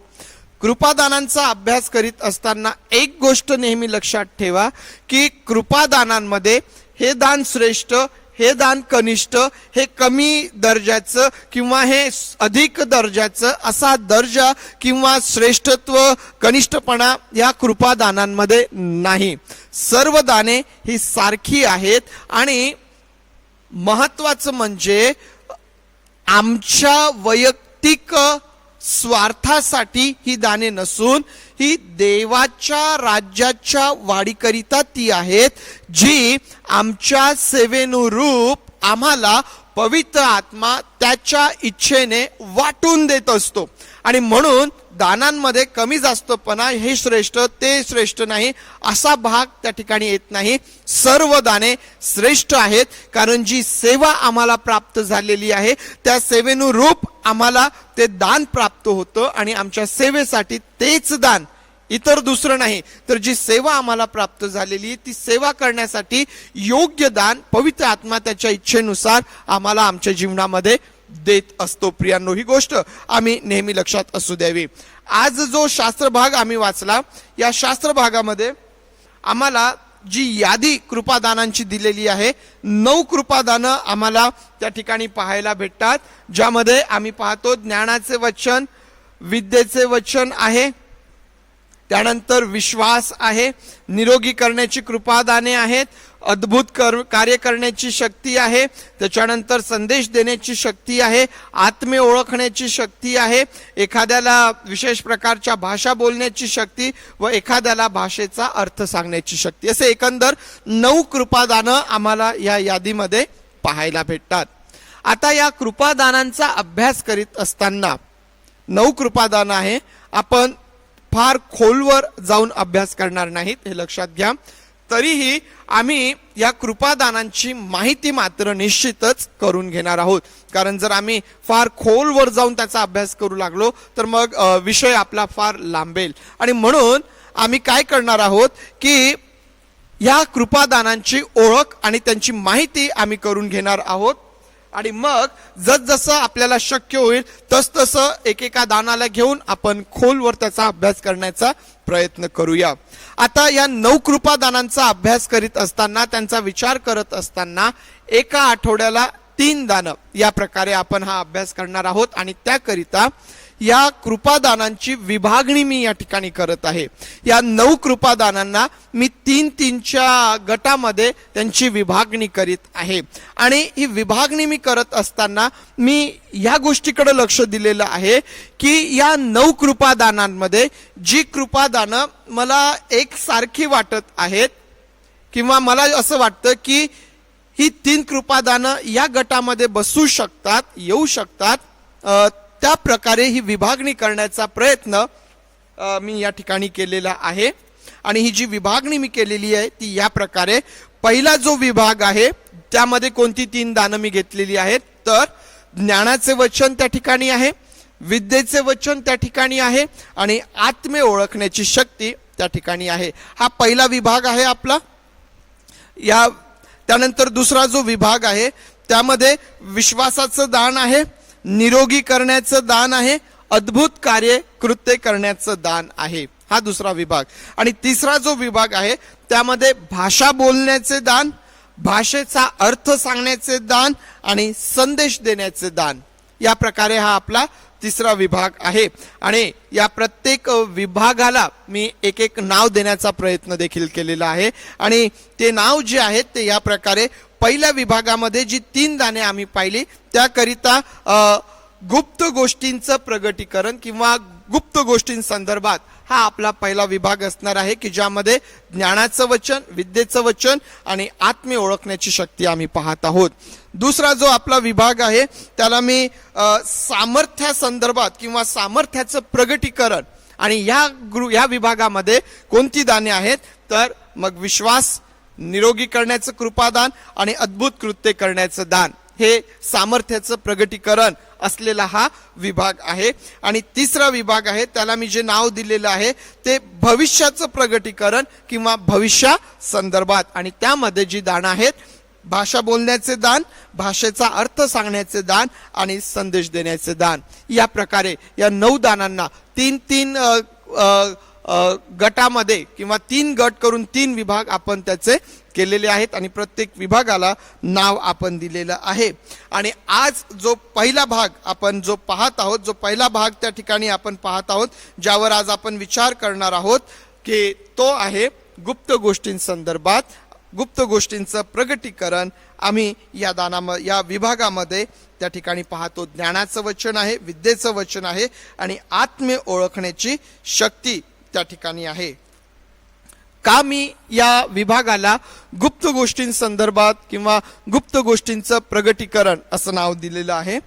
कृपादानांचा अभ्यास करीत असताना एक गोष्ट नेहमी लक्षात ठेवा की कृपादानांमध्ये हे दान श्रेष्ठ, हे दान कनिष्ठ, हे कमी दर्जाचं किंवा हे अधिक दर्जाचं असा दर्जा किंवा श्रेष्ठत्व कनिष्ठपणा या कृपादानांमध्ये नाही. सर्व दाने ही सारखी आहेत आणि महत्वाचं म्हणजे आमच्या वैयक्तिक स्वार्थासाठी ही दाने नसून ही देवाच्या राज्याच्या वाढीकरिता ती आहेत, जी आमच्या सेवेनुरूप आम्हाला पवित्र आत्मा त्याच्या इच्छेने वाटून देत असतो. आणि म्हणून दानांमध्ये कमी जास्तपणा, हे श्रेष्ठ ते श्रेष्ठ नाही असा भाग त्या ठिकाणी येत नाही. सर्व दाने श्रेष्ठ आहेत, कारण जी सेवा आम्हाला प्राप्त झालेली आहे त्या सेवेनुरूप आम्हाला ते दान प्राप्त होतं आणि आमच्या सेवेसाठी तेच दान, इतर दुसरं नाही. तर जी सेवा आम्हाला प्राप्त झालेली ती सेवा करण्यासाठी योग्य दान पवित्र आत्मा त्याच्या इच्छेनुसार आम्हाला आमच्या जीवनामध्ये देत असतो. प्रियांनो, ही गोष्ट आम्ही नेहमी लक्षात असू द्यावी. आज जो शास्त्र भाग आम्ही वाचला, या शास्त्र भागामध्ये आम्हाला जी यादी कृपादानांची दिलेली आहे, 9 कृपादानं आम्हाला त्या ठिकाणी पाहायला भेटतात, ज्यामध्ये आम्ही पाहतो ज्ञानाचे वचन, विद्येचे वचन आहे, त्यानंतर विश्वास आहे, निरोगी करण्याची कृपादाने आहेत, अद्भुत कार्य करण्याची शक्ती आहे, त्याच्यानंतर संदेश देण्याची शक्ती आहे, आत्मे ओळखण्याची शक्ती आहे, एखाद्याला विशेष प्रकारच्या भाषा बोलण्याची शक्ती व एखाद्याला भाषेचा अर्थ सांगण्याची शक्ती, असे एकंदर 9 कृपादानं आम्हाला या यादीमध्ये पाहायला भेटतात. आता या कृपादानांचा अभ्यास करीत असताना 9 कृपादान आहे, आपण फार खोलवर जाऊन अभ्यास करणार नाहीत, हे लक्षात घ्या. तरीही आम्ही या कृपादानांची माहिती मात्र निश्चितच करून घेणार आहोत, कारण जर आम्ही फार खोलवर जाऊन त्याचा अभ्यास करू लागलो तर मग विषय आपला फार लांबेल. आणि म्हणून आम्ही काय करणार आहोत की या कृपादानांची ओळख आणि त्यांची माहिती आम्ही करून घेणार आहोत, आणि मग जसजसं आपल्याला शक्य होईल तसतसं एकेका दानाला घेऊन आपण खोलवर त्याचा अभ्यास करण्याचा प्रयत्न करूया. आता या 9 कृपादानांचा अभ्यास करीत असताना, त्यांचा विचार करत असताना एका आठवड्याला 3 दानं या प्रकारे आपण हा अभ्यास करणार आहोत. आणि त्याकरिता या कृपादानांची विभागणी मी या ठिकाणी करत आहे. या 9 कृपादानांना मी 3-3च्या गटामध्ये त्यांची विभागणी करीत आहे. आणि ही विभागणी मी करत असताना मी या गोष्टीकडे लक्ष दिलेलं आहे की या 9 कृपादानांमध्ये जी कृपादानं मला एकसारखी वाटत आहेत किंवा मला असं वाटतं की ही 3 कृपादानं या गटामध्ये बसू शकतात, येऊ शकतात, त्या प्रकारे ही विभागणी करण्याचा प्रयत्न मी या ठिकाणी केलेला आहे. आणि ही जी विभागणी मी केलेली आहे ती या प्रकारे, पहिला जो विभाग आहे त्यामध्ये कोणती 3 दानं मी घेतलेली आहेत, तर ज्ञानाचे वचन त्या ठिकाणी आहे, विद्येचे वचन त्या ठिकाणी आहे आणि आत्मे ओळखण्याची शक्ती त्या ठिकाणी आहे. हा पहिला विभाग आहे आपला. त्यानंतर दुसरा जो विभाग आहे त्यामध्ये विश्वासाचं दान आहे, निरोगी करण्याचं दान आहे, अद्भुत कार्य कृत्य करण्याचं दान आहे, हा दुसरा विभाग. आणि तिसरा जो विभाग आहे त्यामध्ये भाषा बोलण्याचे दान, भाषेचा अर्थ सांगण्याचे दान आणि संदेश देण्याचे दान, या प्रकारे हा आपला तिसरा विभाग आहे. आणि या प्रत्येक विभागाला मी एक एक नाव देण्याचा प्रयत्न देखील केलेला आहे. आणि ते नाव जे आहेत ते या प्रकारे, पहिल्या विभागामध्ये जी 3 दाने आम्ही पाहिली त्याकरिता गुप्त गोष्टींचं प्रगटीकरण किंवा गुप्त गोष्टींसंदर्भात हा आपला पहिला विभाग असणार आहे, की ज्यामध्ये ज्ञानाचं वचन, विद्येचं वचन आणि आत्मे ओळखण्याची शक्ती आम्ही पाहत आहोत. दुसरा जो आपला विभाग आहे त्याला मी सामर्थ्यासंदर्भात किंवा सामर्थ्याचं प्रगटीकरण, आणि या विभागामध्ये कोणती दाने आहेत तर मग विश्वास, निरोगी करण्याचं कृपादान आणि अद्भुत कृत्य करण्याचं दान, हे सामर्थ्याचं प्रगटीकरण असलेला हा विभाग आहे. आणि तिसरा विभाग आहे त्याला मी जे नाव दिलेलं आहे ते भविष्याचं प्रगटीकरण किंवा भविष्या संदर्भात, आणि त्यामध्ये जी दानं आहेत भाषा बोलण्याचे दान, भाषेचा अर्थ सांगण्याचे दान आणि संदेश देण्याचे दान, या प्रकारे या 9 दानांना 3-3 गटामध्ये किंवा 3 गट करून 3 विभाग आपण त्याचे केलेले आहेत आणि प्रत्येक विभागाला नाव आपण दिलेलं आहे. आणि आज जो पहिला भाग आपण जो पाहत आहोत, जो पहिला भाग त्या ठिकाणी आपण पाहत आहोत, ज्यावर आज आपण विचार करणार आहोत की तो आहे गुप्त गोष्टींसंदर्भात, गुप्त गोष्टींचं प्रगटीकरण. आम्ही या विभागामध्ये त्या ठिकाणी पाहतो ज्ञानाचं वचन आहे, विद्येचं वचन आहे आणि आत्म्य ओळखण्याची शक्ती त्या ठिकाणी आहे. का मी या विभागाला गुप्त गोष्टींसंदर्भात किंवा गुप्त गोष्टींचं प्रगटीकरण असं नाव दिलेलं आहे?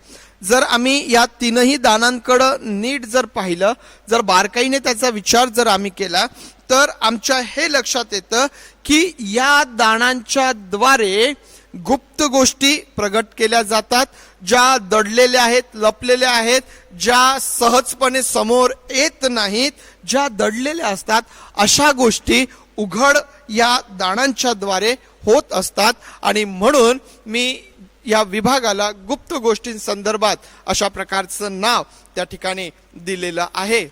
जर आम्ही या 3ही दानांकडं नीट जर पाहिलं, जर बारकाईने त्याचा विचार जर आम्ही केला, तर आमच्या हे लक्षात येतं की या दानांच्या द्वारे गुप्त गोष्टी प्रगट केल्या जातात, ज्या दडलेल्या आहेत, लपलेल्या आहेत, ज्या सहजपणे समोर येत नाहीत, ज्या दडलेल्या असतात, अशा गोष्टी उघड या दानांच्या द्वारे होत असतात. आणि म्हणून मी या विभागाला गुप्त गोष्टींसंदर्भात अशा प्रकारचं नाव त्या ठिकाणी दिलेलं आहे.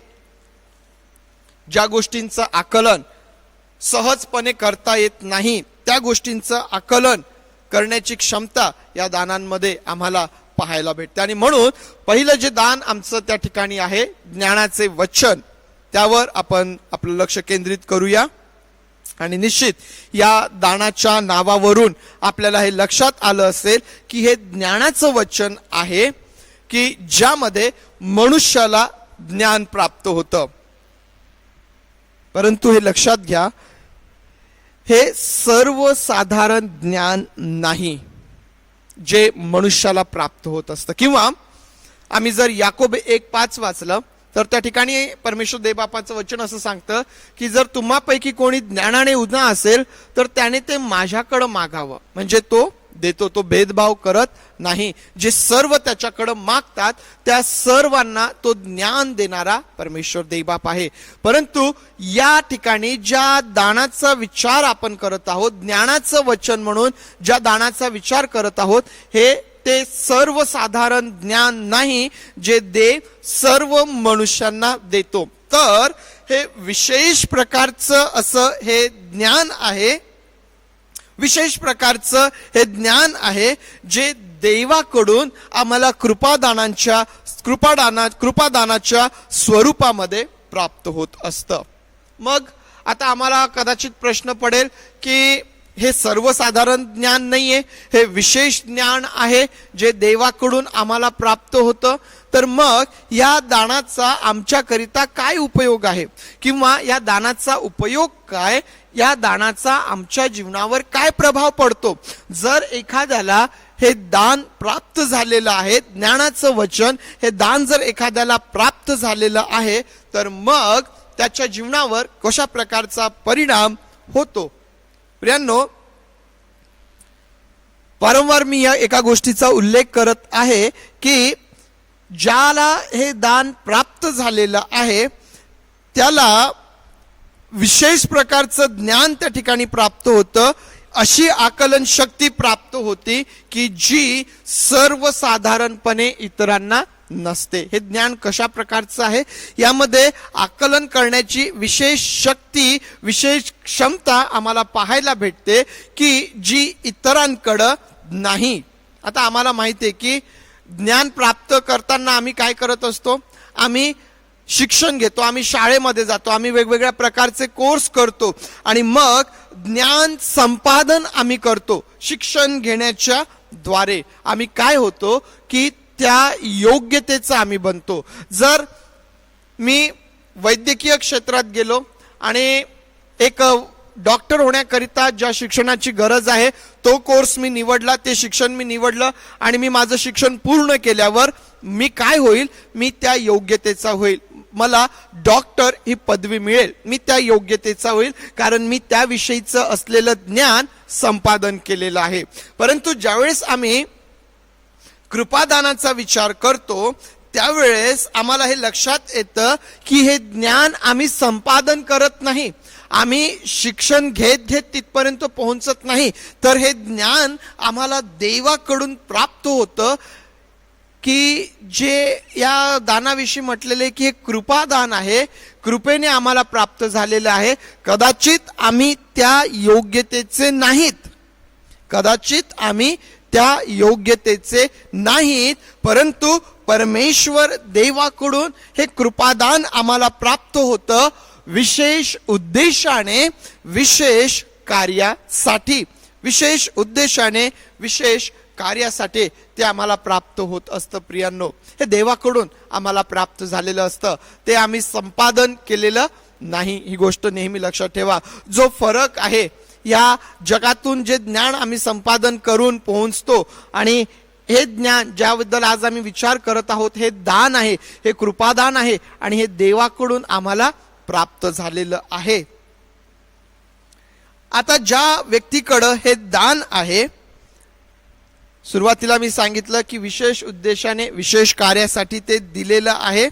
ज्या गोष्टींचं आकलन सहजपणे करता येत नाही, त्या गोष्टींचं आकलन करण्याची क्षमता या दानांमध्ये आम्हाला पाहायला भेटते. आणि म्हणून पहिलं जे दान आमचं त्या ठिकाणी आहे ज्ञानाचे वचन, त्यावर आपण आपलं लक्ष केंद्रित करूया. आणि निश्चित या दानाच्या नावावरून आपल्याला हे लक्षात आलं असेल की हे ज्ञानाचं वचन आहे की ज्यामध्ये मनुष्याला ज्ञान प्राप्त होतं. परंतु हे लक्षात घ्या, हे सर्वसाधारण ज्ञान नाही जे मनुष्याला प्राप्त होत असतं. किंवा आम्ही जर याकोब 1:5 वाचलं तर त्या ठिकाणी परमेश्वर देवबापाचं वचन असं सांगतं की जर तुम्हापैकी कोणी ज्ञानाने उदा असेल तर त्याने ते माझ्याकडं मागावं, म्हणजे तो देतो, तो भेदभाव करत नाही. जे सर्व त्याच्याकडं मागतात त्या सर्वांना तो ज्ञान देणारा परमेश्वर देवबाप आहे. परंतु या ठिकाणी ज्या दानाचा विचार आपण करत आहोत, ज्ञानाचं वचन म्हणून ज्या दानाचा विचार करत आहोत, हे ते सर्वसाधारण ज्ञान नाही जे देव सर्व मनुष्यांना देतो. तर हे विशेष प्रकारचं असं हे ज्ञान आहे, विशेष प्रकारचं हे ज्ञान आहे जे देवाकडून आम्हाला कृपादानाच्या स्वरूपामध्ये प्राप्त होत असतं. मग आता आम्हाला कदाचित प्रश्न पडेल की हे सर्वसाधारण ज्ञान नाहीये, हे विशेष ज्ञान आहे जे देवाकडून आम्हाला प्राप्त होतं. तर मग या दानाचा आमच्याकरिता काय उपयोग आहे, किंवा या दानाचा उपयोग काय, या दानाचा आमच्या जीवनावर काय प्रभाव पडतो? जर एखाद्याला हे दान प्राप्त झालेलं आहे, ज्ञानाचं वचन हे दान जर एखाद्याला प्राप्त झालेलं आहे, तर मग त्याच्या जीवनावर कशा प्रकारचा परिणाम होतो? प्रियांनो, वारंवार मी या एका गोष्टीचा उल्लेख करत आहे की ज्याला हे दान प्राप्त झालेलं आहे त्याला विशेष प्रकारचं ज्ञान त्या ठिकाणी प्राप्त होतं, अशी आकलन शक्ती प्राप्त होती की जी सर्वसाधारणपणे इतरांना नसते. हे ज्ञान कशा प्रकारचं आहे? यामध्ये आकलन करण्याची विशेष शक्ती, विशेष क्षमता आम्हाला पाहायला भेटते की जी इतरांकडं नाही. आता आम्हाला माहिती आहे की ज्ञान प्राप्त करताना आम्ही काय करत असतो? आम्ही शिक्षण घेतो, आम्ही शाळेमध्ये जातो, आम्ही वेगवेगळ्या प्रकारचे कोर्स करतो आणि मग ज्ञान संपादन आम्ही करतो. शिक्षण घेण्याच्या द्वारे आम्ही काय होतो की त्या योग्यतेचा आम्ही बनतो. जर मी वैद्यकीय क्षेत्रात गेलो आणि एक डॉक्टर होण्याकरिता ज्या शिक्षणाची गरज आहे तो कोर्स मी निवडला, ते शिक्षण मी निवडलं आणि मी माझं शिक्षण पूर्ण केल्यावर मी काय होईल? मी त्या योग्यतेचा होईल, मला डॉक्टर ही पदवी मिळेल, मी त्या योग्यतेचा होईल, कारण मी त्याविषयीचं असलेलं ज्ञान संपादन केलेलं आहे. परंतु ज्यावेळेस आम्ही कृपादानाचा विचार करतो त्यावेळेस आम्हाला हे लक्षात येतं की हे ज्ञान आम्ही संपादन करत नाही, आम्ही शिक्षण घेत घेत तिथपर्यंत पोहोचत नाही, तर हे ज्ञान आम्हाला देवाकडून प्राप्त होतं की जे या दानाविषयी म्हटलेले की हे कृपादान आहे. कृपेने आम्हाला प्राप्त झालेलं आहे. कदाचित आम्ही त्या योग्यतेचे नाहीत, कदाचित आम्ही त्या योग्यतेचे नाहीत, परंतु परमेश्वर देवाकडून हे कृपादान आम्हाला प्राप्त होतं विशेष उद्देशाने, विशेष कार्यासाठी, विशेष उद्देशाने, विशेष कार्यासाठी ते आम्हाला प्राप्त होत असतं. प्रियांनो, हे देवाकडून आम्हाला प्राप्त झालेलं असतं, ते आम्ही संपादन केलेलं नाही. ही गोष्ट नेहमी लक्षात ठेवा. जो फरक आहे, या जगातून जे ज्ञान आम्ही संपादन करून पोहोचतो आणि हे ज्ञान ज्याबद्दल आज आम्ही विचार करत आहोत, हे दान आहे, हे कृपादान आहे आणि हे देवाकडून आम्हाला प्राप्त झालेलं आहे. आता ज्या व्यक्तीकडं हे दान आहे, सुरुवातीला मी सांगितलं की विशेष उद्देशाने, विशेष कार्यासाठी ते दिलेलं आहे.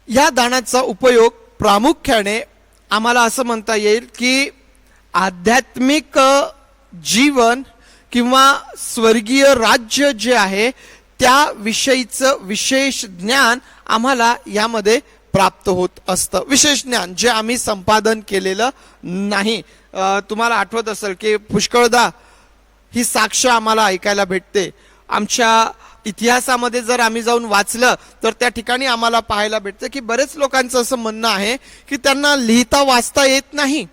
या दानाचा उपयोग प्रामुख्याने आम्हाला असं म्हणता येईल की आध्यात्मिक जीवन किंवा स्वर्गीय राज्य जे आहे त्याविषयीचं विशेष ज्ञान आम्हाला यामध्ये प्राप्त होत असतं. विशेष ज्ञान जे आम्ही संपादन केलेलं नाही. तुम्हाला आठवत असेल की पुष्कळदा ही साक्ष आम्हाला ऐकायला भेटते. आमच्या इतिहासामध्ये जर आम्ही जाऊन वाचलं तर त्या ठिकाणी आम्हाला पाहायला भेटतं की बरेच लोकांचं असं म्हणणं आहे की त्यांना लिहिता वाचता येत नाही,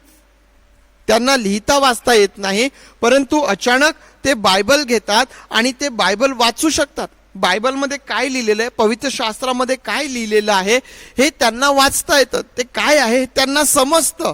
त्यांना लिहिता वाचता येत नाही, परंतु अचानक ते बायबल घेतात आणि ते बायबल वाचू शकतात. बायबलमध्ये काय लिहिलेलं आहे, पवित्र शास्त्रामध्ये काय लिहिलेलं आहे हे त्यांना वाचता येतं. ते काय आहे त्यांना समजतं.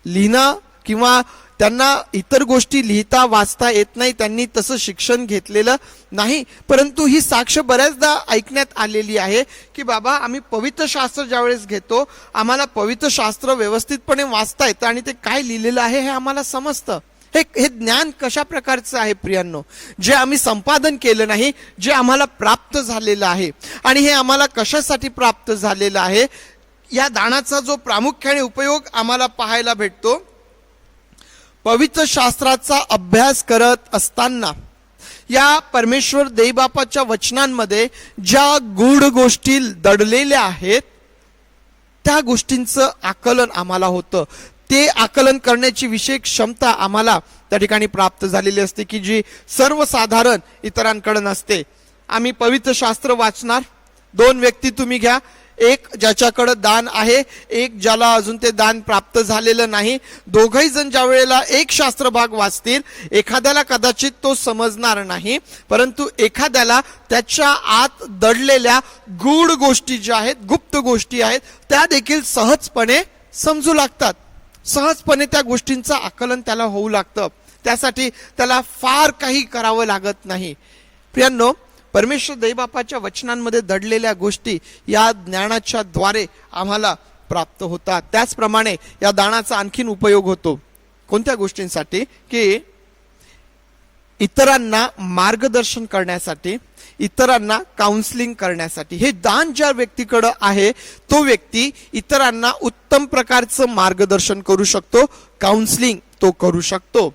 लिहिणं किंवा त्यांना इतर गोष्टी लिहिता वाचता येत नाही, त्यांनी तसं शिक्षण घेतलेलं नाही, परंतु ही साक्ष बऱ्याचदा ऐकण्यात आलेली आहे की बाबा आम्ही पवित्र शास्त्र ज्यावेळेस घेतो, आम्हाला पवित्र शास्त्र व्यवस्थितपणे वाचता येतं आणि ते काय लिहिलेलं आहे हे आम्हाला समजतं. हे ज्ञान कशा प्रकारचं आहे प्रियांनो, जे आम्ही संपादन केलं नाही, जे आम्हाला प्राप्त झालेलं आहे. आणि हे आम्हाला कशासाठी प्राप्त झालेलं आहे, या दानाचा जो प्रामुख्याने उपयोग आम्हाला पाहायला भेटतो, पवित्र शास्त्राचा अभ्यास करत असताना या परमेश्वर देवबापाच्या वचनांमध्ये ज्या गूढ गोष्टी दडलेल्या आहेत त्या गोष्टींचं आकलन आम्हाला होतं. ते आकलन करण्याची विशेष क्षमता आम्हाला त्या ठिकाणी प्राप्त झालेली असते की जी सर्वसाधारण इतरांकडे नसते. आम्ही पवित्र शास्त्र वाचणार, दोन व्यक्ती तुम्ही घ्या, एक ज्याच्याकडे दान आहे, एक ज्याला अजून ते दान प्राप्त झालेलं नाही. दोघही जण ज्या वेळेला एक शास्त्र भाग वाचतील, एखाद्याला कदाचित तो समजणार नाही, परंतु एखाद्याला त्याच्या आत दडलेल्या गूढ गोष्टी ज्या आहेत, गुप्त गोष्टी आहेत, त्या देखील सहजपणे समजू लागतात. सहजपणे त्या गोष्टींचं आकलन त्याला होऊ लागतं. त्यासाठी त्याला फार काही करावं लागत नाही. प्रियांनो, परमेश्वर देवबापाच्या वचनांमध्ये दडलेल्या गोष्टी या ज्ञानाच्या द्वारे आम्हाला प्राप्त होतात. त्याचप्रमाणे या दानाचा आणखीन उपयोग होतो. कोणत्या गोष्टींसाठी? की इतरांना मार्गदर्शन करण्यासाठी, इतरांना काउन्सिलिंग करण्यासाठी. हे दान ज्या व्यक्तीकडे आहे तो व्यक्ती इतरांना उत्तम प्रकारचं मार्गदर्शन करू शकतो, काउन्सिलिंग तो करू शकतो.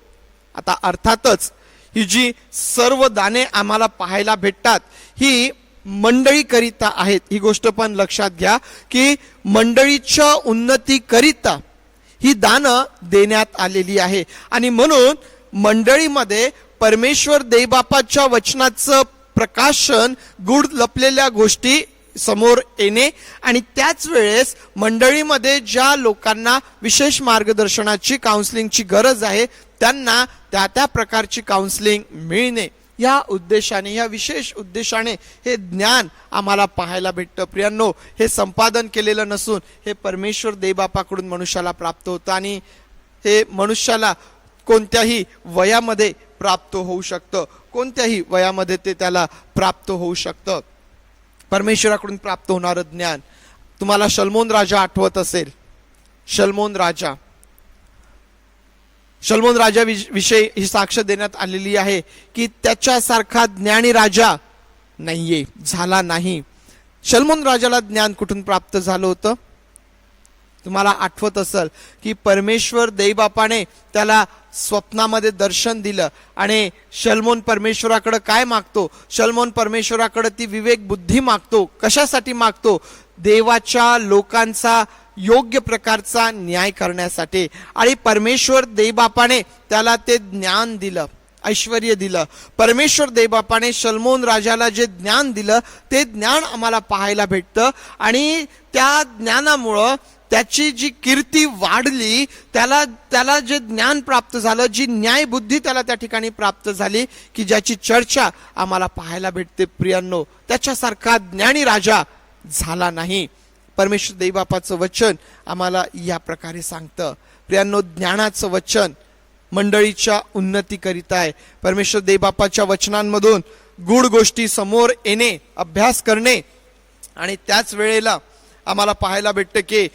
आता अर्थातच ही जी सर्व दाने आम्हाला पाहायला भेटतात ही मंडळीकरिता आहेत. ही गोष्ट पण लक्षात घ्या की मंडळीच्या उन्नतीकरिता ही दानं देण्यात आलेली आहे. आणि म्हणून मंडळीमध्ये परमेश्वर देवबापाच्या वचनाचं प्रकाशन, गूढ लपलेल्या गोष्टी समोर येणे आणि त्याच वेळेस मंडळीमध्ये ज्या लोकांना विशेष मार्गदर्शनाची, काउन्सिलिंगची गरज आहे त्यांना त्या त्या प्रकारची काउन्सिलिंग मिळणे, या उद्देशाने, या विशेष उद्देशाने हे ज्ञान आम्हाला पाहायला भेटतं. प्रियांनो, हे संपादन केलेलं नसून हे परमेश्वर देवबापाकडून मनुष्याला प्राप्त होतं आणि हे मनुष्याला कोणत्याही वयामध्ये प्राप्त होऊ शकतं. कोणत्याही वयामध्ये ते त्याला प्राप्त होऊ शकतं. परमेश्वराकडून प्राप्त होणारं ज्ञान. तुम्हाला शलमोन राजा आठवत असेल. शलमोन राजा विषयी ही साक्ष देण्यात आलेली आहे की त्याच्यासारखा ज्ञानी राजा नाहीये, झाला नाही. शलमोन राजाला ज्ञान कुठून प्राप्त झालं होतं? तुम्हाला आठवत असेल की परमेश्वर देवबापाने त्याला स्वप्नामध्ये दर्शन दिलं आणि शलमोन परमेश्वराकडे काय मागतो? शलमोन परमेश्वराकडे ती विवेक बुद्धी मागतो. कशासाठी मागतो? देवाच्या लोकांचा योग्य प्रकारचा न्याय करण्यासाठी. आणि परमेश्वर देवबापाने त्याला ते ज्ञान दिलं, ऐश्वर्य दिलं. परमेश्वर देवबापाने शलमोन राजाला जे ज्ञान दिलं ते ज्ञान आम्हाला पाहायला भेटतं. आणि त्या ज्ञानामुळं त्याची जी कीर्ती वाढली, त्याला जे ज्ञान प्राप्त झालं, जी न्याय बुद्धी त्याला त्या ठिकाणी प्राप्त झाली की ज्याची चर्चा आम्हाला पाहायला भेटते. प्रियांनो, त्याच्यासारखा ज्ञानी राजा झाला नाही. परमेश्वर देवबापाचं वचन आम्हाला या प्रकारे सांगतं. प्रियांनो, ज्ञानाचं वचन मंडळीच्या उन्नतीकरिता आहे. परमेश्वर देवबापाच्या वचनांमधून गूढ गोष्टी समोर येणे, अभ्यास करणे आणि त्याच वेळेला आम्हाला पाहायला भेटतं की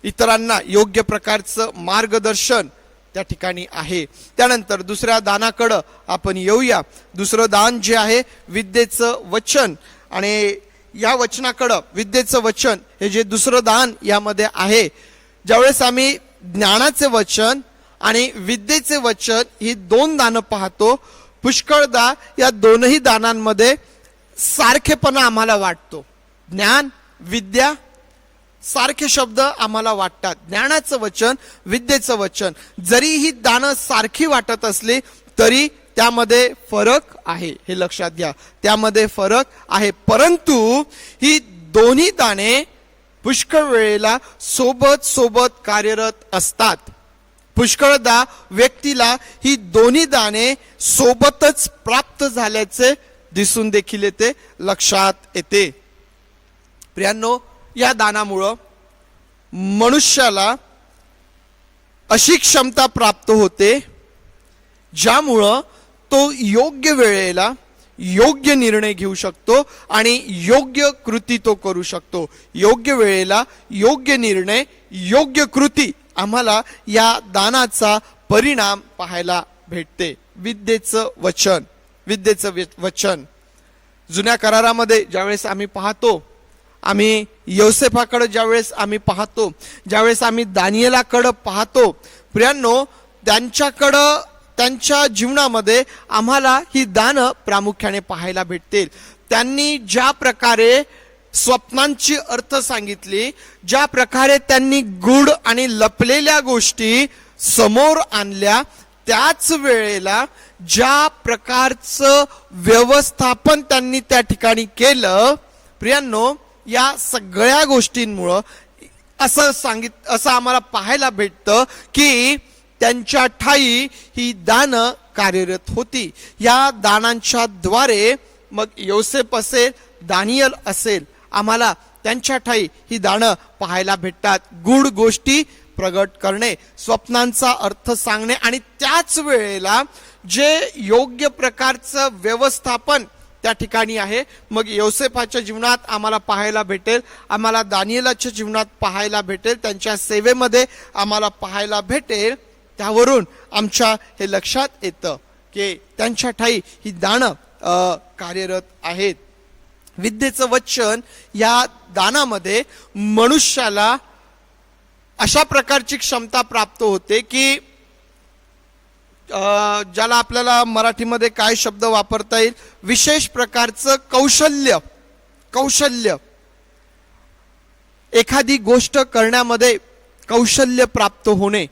इतरांना योग्य प्रकारचं मार्गदर्शन त्या ठिकाणी आहे. त्यानंतर दुसऱ्या दानाकडं आपण येऊया. दुसरं दान जे आहे विद्येचं वचन. आणि या वचनाकडं, विद्येचं वचन हे जे दुसरं दान यामध्ये आहे, ज्यावेळेस आम्ही ज्ञानाचे वचन आणि विद्येचे वचन ही दोन दानं पाहतो, पुष्कळदा या दोनही दानांमध्ये सारखेपणा आम्हाला वाटतो. ज्ञान, विद्या सारखे शब्द आम्हाला वाटतात. ज्ञानाचं वचन, विद्येचं वचन, जरी ही दानं सारखी वाटत असली तरी त्यामध्ये फरक आहे, हे लक्षात घ्या. त्यामध्ये फरक आहे. परंतु ही दोन्ही दाणे पुष्कळ वेळेला सोबत सोबत कार्यरत असतात. पुष्कळदा व्यक्तीला ही दोन्ही दाणे सोबतच प्राप्त झाल्याचे दिसून देखील येते, लक्षात येते. प्रियांनो, या दानामुळं मनुष्याला अशी क्षमता प्राप्त होते ज्यामुळं तो योग्य वेळेला योग्य निर्णय घेऊ शकतो आणि योग्य कृती तो करू शकतो. योग्य वेळेला योग्य निर्णय, योग्य कृती आम्हाला या दानाचा परिणाम पाहायला भेटते. विद्येचं वचन, विद्येचं वचन जुन्या करारामध्ये ज्यावेळेस आम्ही पाहतो, आम्ही योसेफाकडे ज्यावेळेस आम्ही पाहतो, ज्यावेळेस आम्ही दानियेलाकडे पाहतो, प्रियांनो, त्यांच्याकडं त्यांच्या जीवनामध्ये आम्हाला ही दानं प्रामुख्याने पाहायला भेटतील. त्यांनी ज्या प्रकारे स्वप्नांची अर्थ सांगितली, ज्या प्रकारे त्यांनी गूढ आणि लपलेल्या गोष्टी समोर आणल्या, त्याच वेळेला ज्या प्रकारचं व्यवस्थापन त्यांनी त्या ठिकाणी केलं, प्रियांनो, या सगळ्या गोष्टींमुळं असं आम्हाला पाहायला भेटतं की त्यांच्या ठाई ही दानं कार्यरत होती. या दानांच्या द्वारे मग योसेफ असेल, दानियल असेल, आम्हाला त्यांच्या ठाई ही दानं पाहायला भेटतात. गूढ गोष्टी प्रगट करणे, स्वप्नांचा अर्थ सांगणे आणि त्याच वेळेला जे योग्य प्रकारचं व्यवस्थापन त्या ठिकाणी आहे. मग योसेफाच्या जीवनात आम्हाला पाहायला भेटेल, आम्हाला दानियेलाच्या जीवनात पाहायला भेटेल, त्यांच्या सेवेमध्ये आम्हाला पाहायला भेटेल. त्यावरून आमच्या हे लक्षात येतं की त्यांच्या ठाई ही दानं कार्यरत आहेत. विद्येचं वचन या दानामध्ये मनुष्याला अशा प्रकारची क्षमता प्राप्त होते की ज्याला आपल्याला मराठीमध्ये काय शब्द वापरता येईल, विशेष प्रकारचं कौशल्य, एखादी गोष्ट करण्यामध्ये कौशल्य प्राप्त होणे,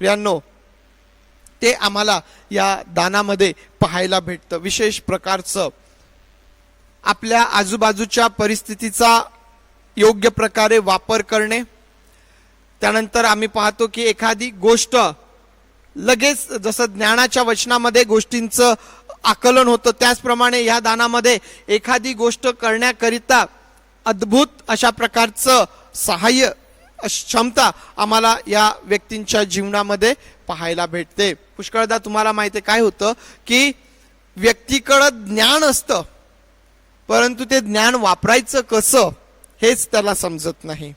प्रियांनो, ते आम्हाला या दानामध्ये पाहायला भेटतं. विशेष प्रकारचं आपल्या आजूबाजूच्या परिस्थितीचा योग्य प्रकारे वापर करणे. त्यानंतर आम्ही पाहतो की एखादी गोष्ट लगेच, जसं ज्ञानाच्या वचनामध्ये गोष्टींचं आकलन होतं, त्याचप्रमाणे या दानामध्ये एखादी गोष्ट करण्याकरिता अद्भुत अशा प्रकारचं सहाय्य, क्षमता आम्हाला या व्यक्तींच्या जीवनामध्ये पाहायला भेटते. पुष्कळदा तुम्हाला माहिती आहे काय होतं की व्यक्तीकडं ज्ञान असतं, परंतु ते ज्ञान वापरायचं कसं हेच त्याला समजत नाही.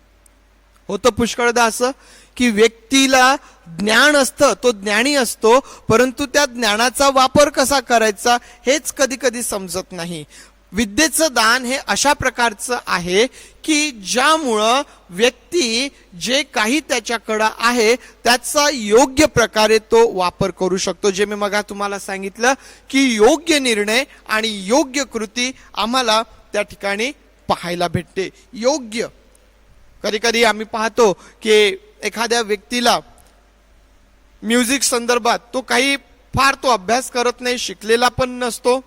होतं पुष्कळदा असं की व्यक्तीला ज्ञान असतं, तो ज्ञानी असतो, परंतु त्या ज्ञानाचा वापर कसा करायचा हेच कधी कधी समजत नाही. विद्येचं दान हे अशा प्रकारचं आहे की ज्यामुळं व्यक्ती जे काही त्याच्याकडं आहे त्याचा योग्य प्रकारे तो वापर करू शकतो. जे मी मगा तुम्हाला सांगितलं की योग्य निर्णय आणि योग्य कृती आम्हाला त्या ठिकाणी पाहायला भेटते. योग्य, कधी कधी आम्ही पाहतो की एखाद्या व्यक्तीला म्युझिक संदर्भात तो काही फार तो अभ्यास करत नाही, शिकलेला पण नसतो,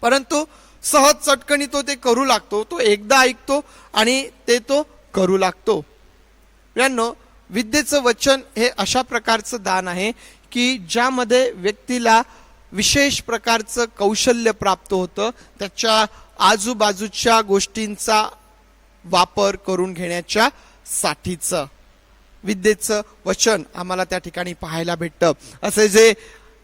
परंतु सहज चटकणी तो ते करू लागतो. तो एकदा ऐकतो आणि ते तो करू लागतो. मित्रांनो, विद्येचं वचन हे अशा प्रकारचं दान आहे की ज्यामध्ये व्यक्तीला विशेष प्रकारचं कौशल्य प्राप्त होतं, त्याच्या आजूबाजूच्या गोष्टींचा वापर करून घेण्याच्या साठीचं विद्येचं वचन आम्हाला त्या ठिकाणी पाहायला भेटतं. असे जे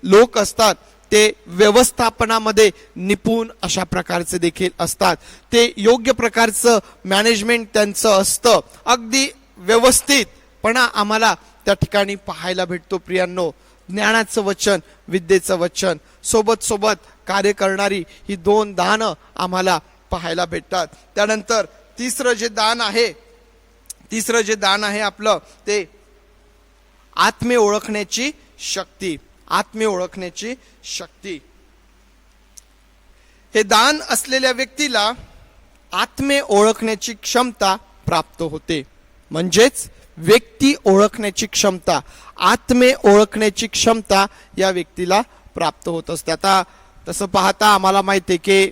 लोक असतात ते व्यवस्थापनामध्ये निपुण अशा प्रकारचे देखील असतात. ते योग्य प्रकारचं मॅनेजमेंट त्यांचं असतं, अगदी व्यवस्थितपणा आम्हाला त्या ठिकाणी पाहायला भेटतो. प्रियांनो, ज्ञानाचं वचन, विद्येचं वचन सोबत सोबत कार्य करणारी ही दोन दानं आम्हाला पाहायला भेटतात. त्यानंतर तिसरं जे दान आहे आपलं ते आत्मे ओळखण्याची शक्ती. आत्मे ओळखण्याची शक्ती. हे दान असलेल्या व्यक्तीला आत्मे ओळखण्याची क्षमता प्राप्त होते. म्हणजेच व्यक्ती ओळखण्याची क्षमता, आत्मे ओळखण्याची क्षमता या व्यक्तीला प्राप्त होत असते. आता तसं पाहता आम्हाला माहिती आहे की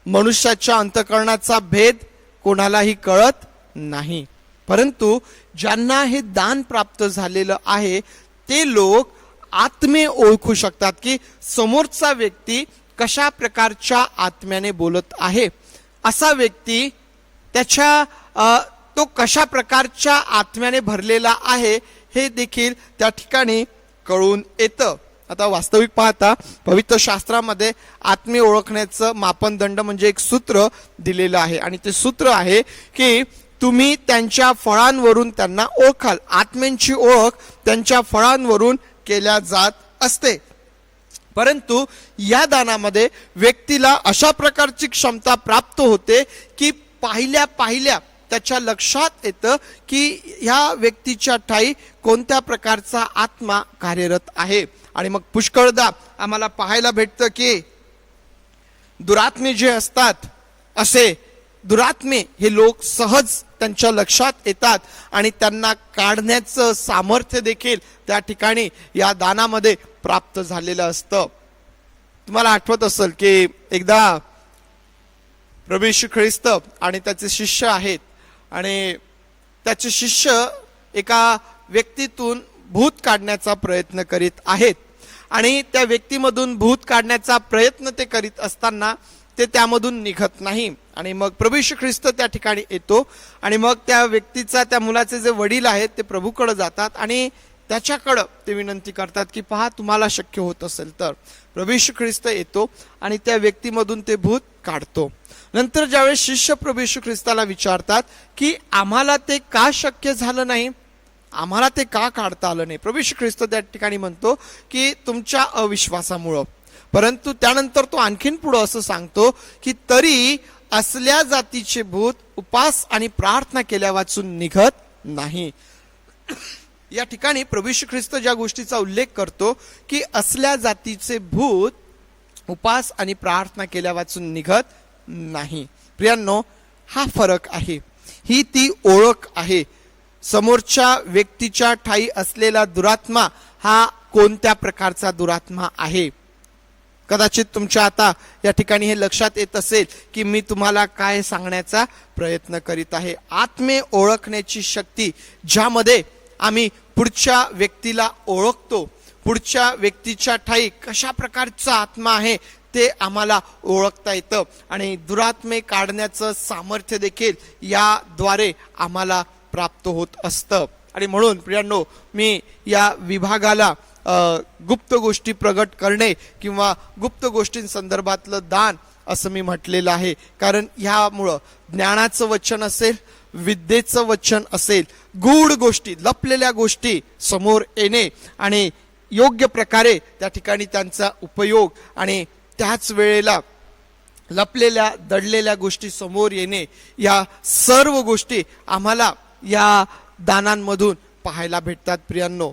मनुष्याच्या अंतःकरणाचा भेद कोणालाही कळत नाही, परंतु ज्यांना हे दान प्राप्त झालेलं आहे ते लोक आत्मे ओळखू शकतात की समोरचा व्यक्ती कशा प्रकारच्या आत्म्याने बोलत आहे. असा व्यक्ती तो कशा प्रकारच्या आत्म्याने भरलेला आहे हे देखील त्या ठिकाणी कळून येतं. आता वास्तविक पाहता पवित्र शास्त्रामध्ये आत्मे ओळखण्याचं मापनदंड म्हणजे एक सूत्र दिलेलं आहे आणि ते सूत्र आहे की तुम्ही त्यांच्या फळांवरून त्यांना ओळखाल. आत्म्यांची ओळख त्यांच्या फळांवरून केल्या जात असते. परंतु या दानामध्ये व्यक्तीला अशा प्रकारची क्षमता प्राप्त होते की पाहिल्या पाहिल्या त्याच्या लक्षात येतं की ह्या व्यक्तीच्या ठाई कोणत्या प्रकारचा आत्मा कार्यरत आहे. आणि मग पुष्कळदा आम्हाला पाहायला भेटतं की दुरात्मे जे असतात, असे दुरात्मे हे लोक सहज त्यांच्या लक्षात येतात आणि त्यांना काढण्याचं सामर्थ्य देखील त्या ठिकाणी या दानामध्ये प्राप्त झालेलं असतं. तुम्हाला आठवत असेल की एकदा प्रभू येशू ख्रिस्त आणि त्याचे शिष्य आहेत आणि त्याचे शिष्य एका व्यक्तीतून भूत काढण्याचा प्रयत्न करीत आहेत आणि त्या व्यक्तीमधून भूत काढण्याचा प्रयत्न ते करीत असताना ते त्यामधून निघत नाही. आणि मग प्रभू येशू ख्रिस्त त्या ठिकाणी येतो आणि मग त्या व्यक्तीचा, त्या मुलाचे जे वडील आहेत ते प्रभूकडे जातात आणि त्याच्याकडं ते विनंती करतात की पहा, तुम्हाला शक्य होत असेल तर. प्रभू येशू ख्रिस्त येतो आणि त्या व्यक्तीमधून ते भूत काढतो. नंतर ज्यावेळेस शिष्य प्रभू येशू ख्रिस्ताला विचारतात की आम्हाला ते का शक्य झालं नाही, आम्हाला ते का काढता आलं नाही, प्रभू येशू ख्रिस्त त्या ठिकाणी म्हणतो की तुमच्या अविश्वासामुळं. परंतु त्यानंतर तो आणखीन पुढं असं सांगतो की तरी असल्या जातीचे भूत उपास आणि प्रार्थना केल्या वाचून निघत नाही. या ठिकाणी प्रभू येशू ख्रिस्त ज्या गोष्टीचा उल्लेख करतो की असल्या जातीचे भूत उपास आणि प्रार्थना केल्या वाचून निघत नाही. प्रियांनो, हा फरक आहे, ही ती ओळख आहे. समोरच्या व्यक्तीच्या ठाई असलेला दुरात्मा हा कोणत्या प्रकारचा दुरात्मा आहे. कदाचित तुमच्या आता या ठिकाणी हे लक्षात येत असेल की मी तुम्हाला काय सांगण्याचा प्रयत्न करीत आहे. आत्मे ओळखण्याची शक्ती, ज्यामध्ये आम्ही पुढच्या व्यक्तीला ओळखतो, पुढच्या व्यक्तीच्या ठाई कशा प्रकारचा आत्मा आहे ते आम्हाला ओळखता येतं आणि दुरात्मे काढण्याचं सामर्थ्य देखील याद्वारे आम्हाला प्राप्त होत असतं. आणि म्हणून प्रियांनो, मी या विभागाला गुप्त गोष्टी प्रगट करणे किंवा गुप्त गोष्टींसंदर्भातलं दान असं मी म्हटलेलं आहे. कारण ह्यामुळं ज्ञानाचं वचन असेल, विद्येचं वचन असेल, गूढ गोष्टी, लपलेल्या गोष्टी समोर येणे आणि योग्य प्रकारे त्या ठिकाणी त्यांचा उपयोग आणि त्याच वेळेला लपलेल्या दडलेल्या गोष्टी समोर येणे, या सर्व गोष्टी आम्हाला या दानांमधून पाहायला भेटतात. प्रियांनो,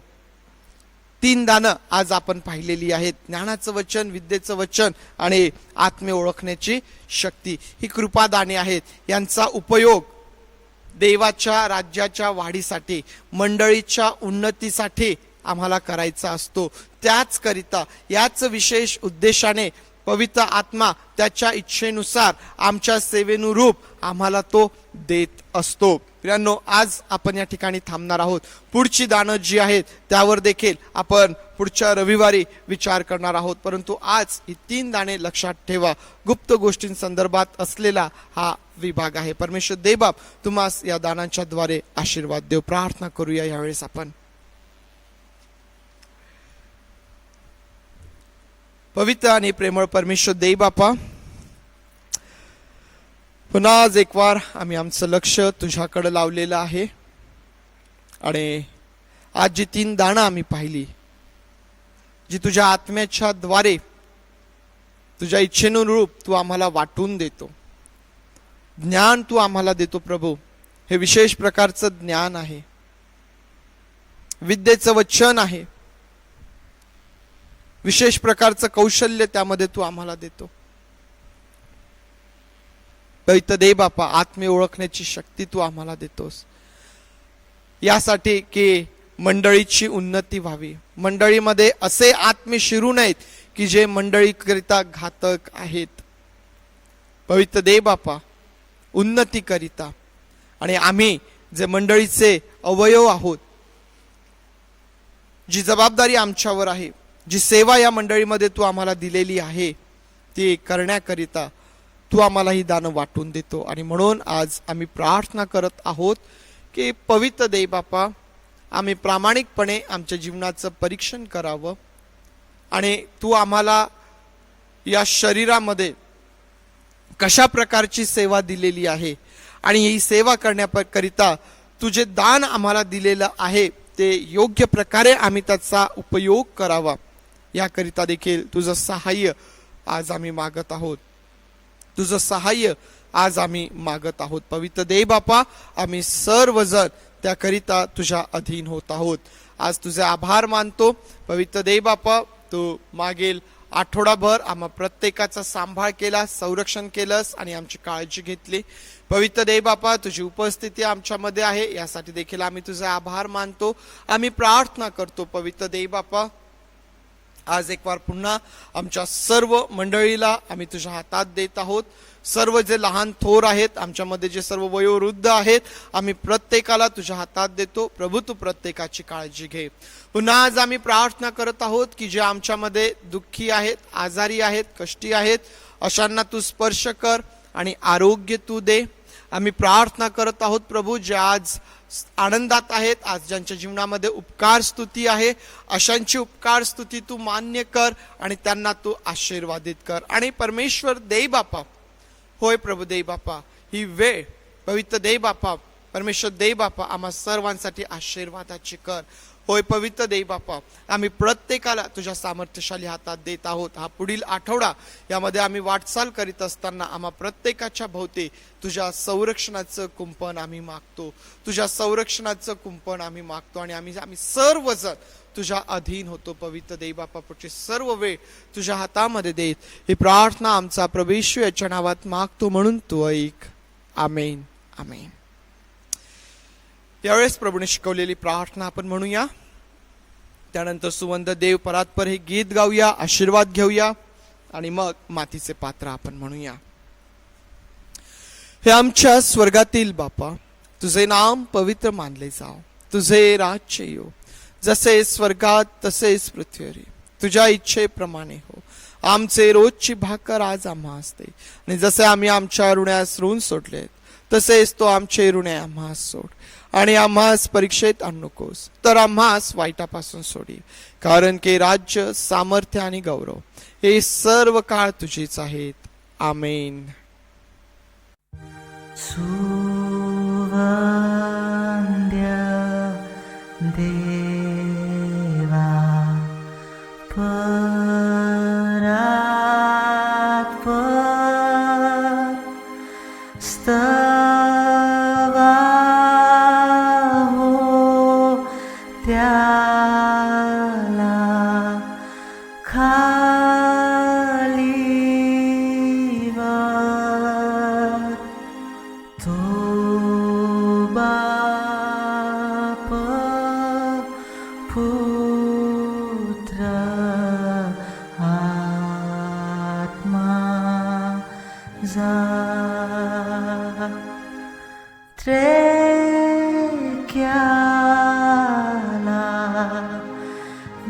3 दानं आज आपण पाहिलेली आहेत. ज्ञानाचं वचन, विद्येचं वचन आणि आत्म्य ओळखण्याची शक्ती. ही कृपादाने आहेत. यांचा उपयोग देवाच्या राज्याच्या वाढीसाठी, मंडळीच्या उन्नतीसाठी आम्हाला करायचा असतो. त्याच करिता, याच विशेष उद्देशाने पवित्र आत्मा त्याच्या इच्छेनुसार आमच्या सेवेनुरूप आम्हाला तो देत असतो. प्रियांनो, आज आपण या ठिकाणी थांबणार आहोत. पुढची दानं जी आहेत त्यावर देखील आपण पुढच्या रविवारी विचार करणार आहोत. परंतु आज ही 3 दाणे लक्षात ठेवा. गुप्त गोष्टींसंदर्भात असलेला हा विभाग आहे. परमेश्वर देवबाप तुम्हास या दानांच्या द्वारे आशीर्वाद देव. प्रार्थना करूया यावेळेस आपण. पवित्र आणि प्रेमळ परमेश्वर देवबापा, पुन्हा आज एक वार आम्ही आमचं लक्ष तुझ्याकडे लावलेलं आहे. आणि आज जी 3 दानं आम्ही पाहिली, जी तुझ्या आत्म्याच्या द्वारे तुझ्या इच्छेनुरूप तू आम्हाला वाटून देतो, ज्ञान तू आम्हाला देतो प्रभू. हे विशेष प्रकारचं ज्ञान आहे, विद्येचं वचन आहे, विशेष प्रकारचं कौशल्य त्यामध्ये तू आम्हाला देतो. पवित्र देव बापा, आत्मे ओळखण्याची शक्ती तू आम्हाला देतोस, यासाठी की मंडळीची उन्नती व्हावी. मंडळीमध्ये असे आत्मे शिरू नयेत की जे मंडळीकरिता घातक आहेत. पवित्र देव बापा, उन्नती करिता आणि आम्ही जे मंडळीचे अवयव आहोत, जी जबाबदारी आमच्यावर आहे, जी सेवा या मंडळीमध्ये तू आम्हाला दिलेली आहे, ती करण्याकरिता तू आम्हाला ही दानं वाटून देतो. आणि म्हणून आज आम्ही प्रार्थना करत आहोत की पवित्र देव बापा, आम्ही प्रामाणिकपणे आमच्या जीवनाचं परीक्षण करावं आणि तू आम्हाला या शरीरामध्ये कशा प्रकारची सेवा दिलेली आहे आणि ही सेवा करण्याकरिता तुझे दान आम्हाला दिलेलं आहे ते योग्य प्रकारे आम्ही त्याचा उपयोग करावा, याकरिता देखील तुझं सहाय्य आज आम्ही मागत आहोत. तुझं सहाय्य आज आम्ही मागत आहोत. पवित्र देव बापा, आम्ही सर्वजण त्याकरिता तुझ्या अधीन होत आहोत. आज तुझे आभार मानतो. पवित्र देव बापा, तू मागील आठवडाभर आम्हा प्रत्येकाचा सांभाळ केला, संरक्षण केलंस आणि आमची काळजी घेतली. पवित्र देव बापा, तुझी उपस्थिती आमच्यामध्ये आहे, यासाठी देखील आम्ही तुझे आभार मानतो. आम्ही प्रार्थना करतो पवित्र देव बापा, आज एक वार पुन्हा आमच्या सर्व मंडळीला आम्ही तुझ्या हातात देत आहोत. सर्व जे लहान थोर आहेत, आमच्यामध्ये जे सर्व वयोवृद्ध आहेत, आम्ही प्रत्येकाला तुझ्या हातात देतो. प्रभू, तू प्रत्येकाची काळजी घे. पुन्हा आज आम्ही प्रार्थना करत आहोत की जे आमच्यामध्ये दुःखी आहेत, आजारी आहेत, कष्टी आहेत, अशांना तू स्पर्श कर आणि आरोग्य तू दे. आम्ही प्रार्थना करत आहोत प्रभू, जे आज आनंदात आहेत, आज ज्यांच्या जीवनामध्ये उपकार स्तुती आहे, अशांची उपकार स्तुती तू मान्य कर आणि त्यांना तू आशीर्वादित कर. आणि परमेश्वर देव बापा, होय प्रभू देव बापा, ही वेळ पवित्र देव बापा, परमेश्वर देव बापा, आम्हा सर्वांसाठी आशीर्वादाची कर. होय पवित्र देव बापा, आम्ही प्रत्येकाला तुझ्या सामर्थ्यशाली हातात देत आहोत. हा पुढील आठवडा यामध्ये आम्ही वाटचाल करीत असताना आम्हा प्रत्येकाच्या भोवती तुझ्या संरक्षणाचं कुंपण आम्ही मागतो. तुझ्या संरक्षणाचं कुंपण आम्ही मागतो आणि आम्ही सर्वजण तुझ्या अधीन होतो. पवित्र देव बापा, पुढची सर्व वेळ तुझ्या हातामध्ये देत ही प्रार्थना आमचा प्रभू येशू याच्या नावात मागतो, म्हणून तू ऐक. आमेन, आमेन. यावेळेस प्रभूने शिकवलेली प्रार्थना आपण म्हणूया. त्यानंतर सुवंद देव परात्पर हे गीत गाऊया, आशीर्वाद घेऊया आणि मग मातीचे पात्र आपण म्हणूया. हे आमच्या स्वर्गातील बापा, तुझे नाम पवित्र मानले जाव, तुझे राज्य येऊ, जसे स्वर्गात तसेच पृथ्वीवर. तुझ्या इच्छेप्रमाणे हो. आमचे रोजची भाकर आज आम्हास दे, आणि जसे आम्ही आमच्या ऋणास ऋण सोडले तसेच तो आमचे ऋणे आम्हास सोड, आणि आम्हास परीक्षेत आणू नकोस, तर आम्हास वाईटापासून सोडी. कारण की राज्य, सामर्थ्य आणि गौरव हे सर्व काळ तुझीच आहेत. आमेन. देवा परात्पर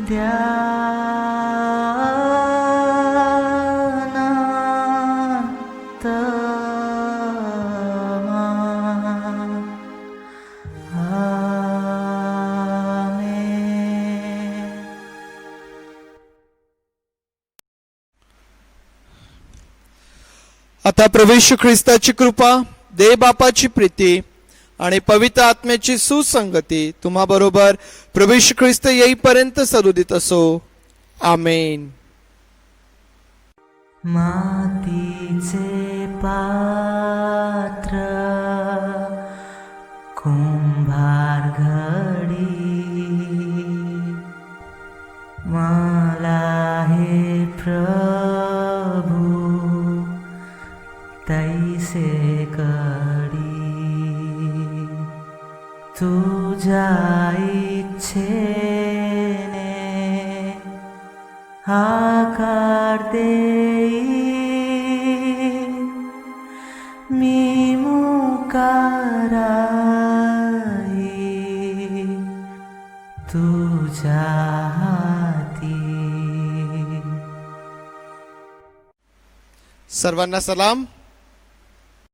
ध्यानात आमेन. आता प्रभू येशू ख्रिस्ताची कृपा, देव बापाची प्रीती आणि पवित्र आत्म्याची सुसंगती तुम्हा बरोबर प्रभू येशू ख्रिस्त येईपर्यंत सरुदित असो. आमेन. मातीचे पात्र कुंभार घडी मला हे प्रभू तैसे कडी तुझ्या इच्छेने आकार देई मी मुकाराई तुझ्या हाती. सर्वांना सलाम.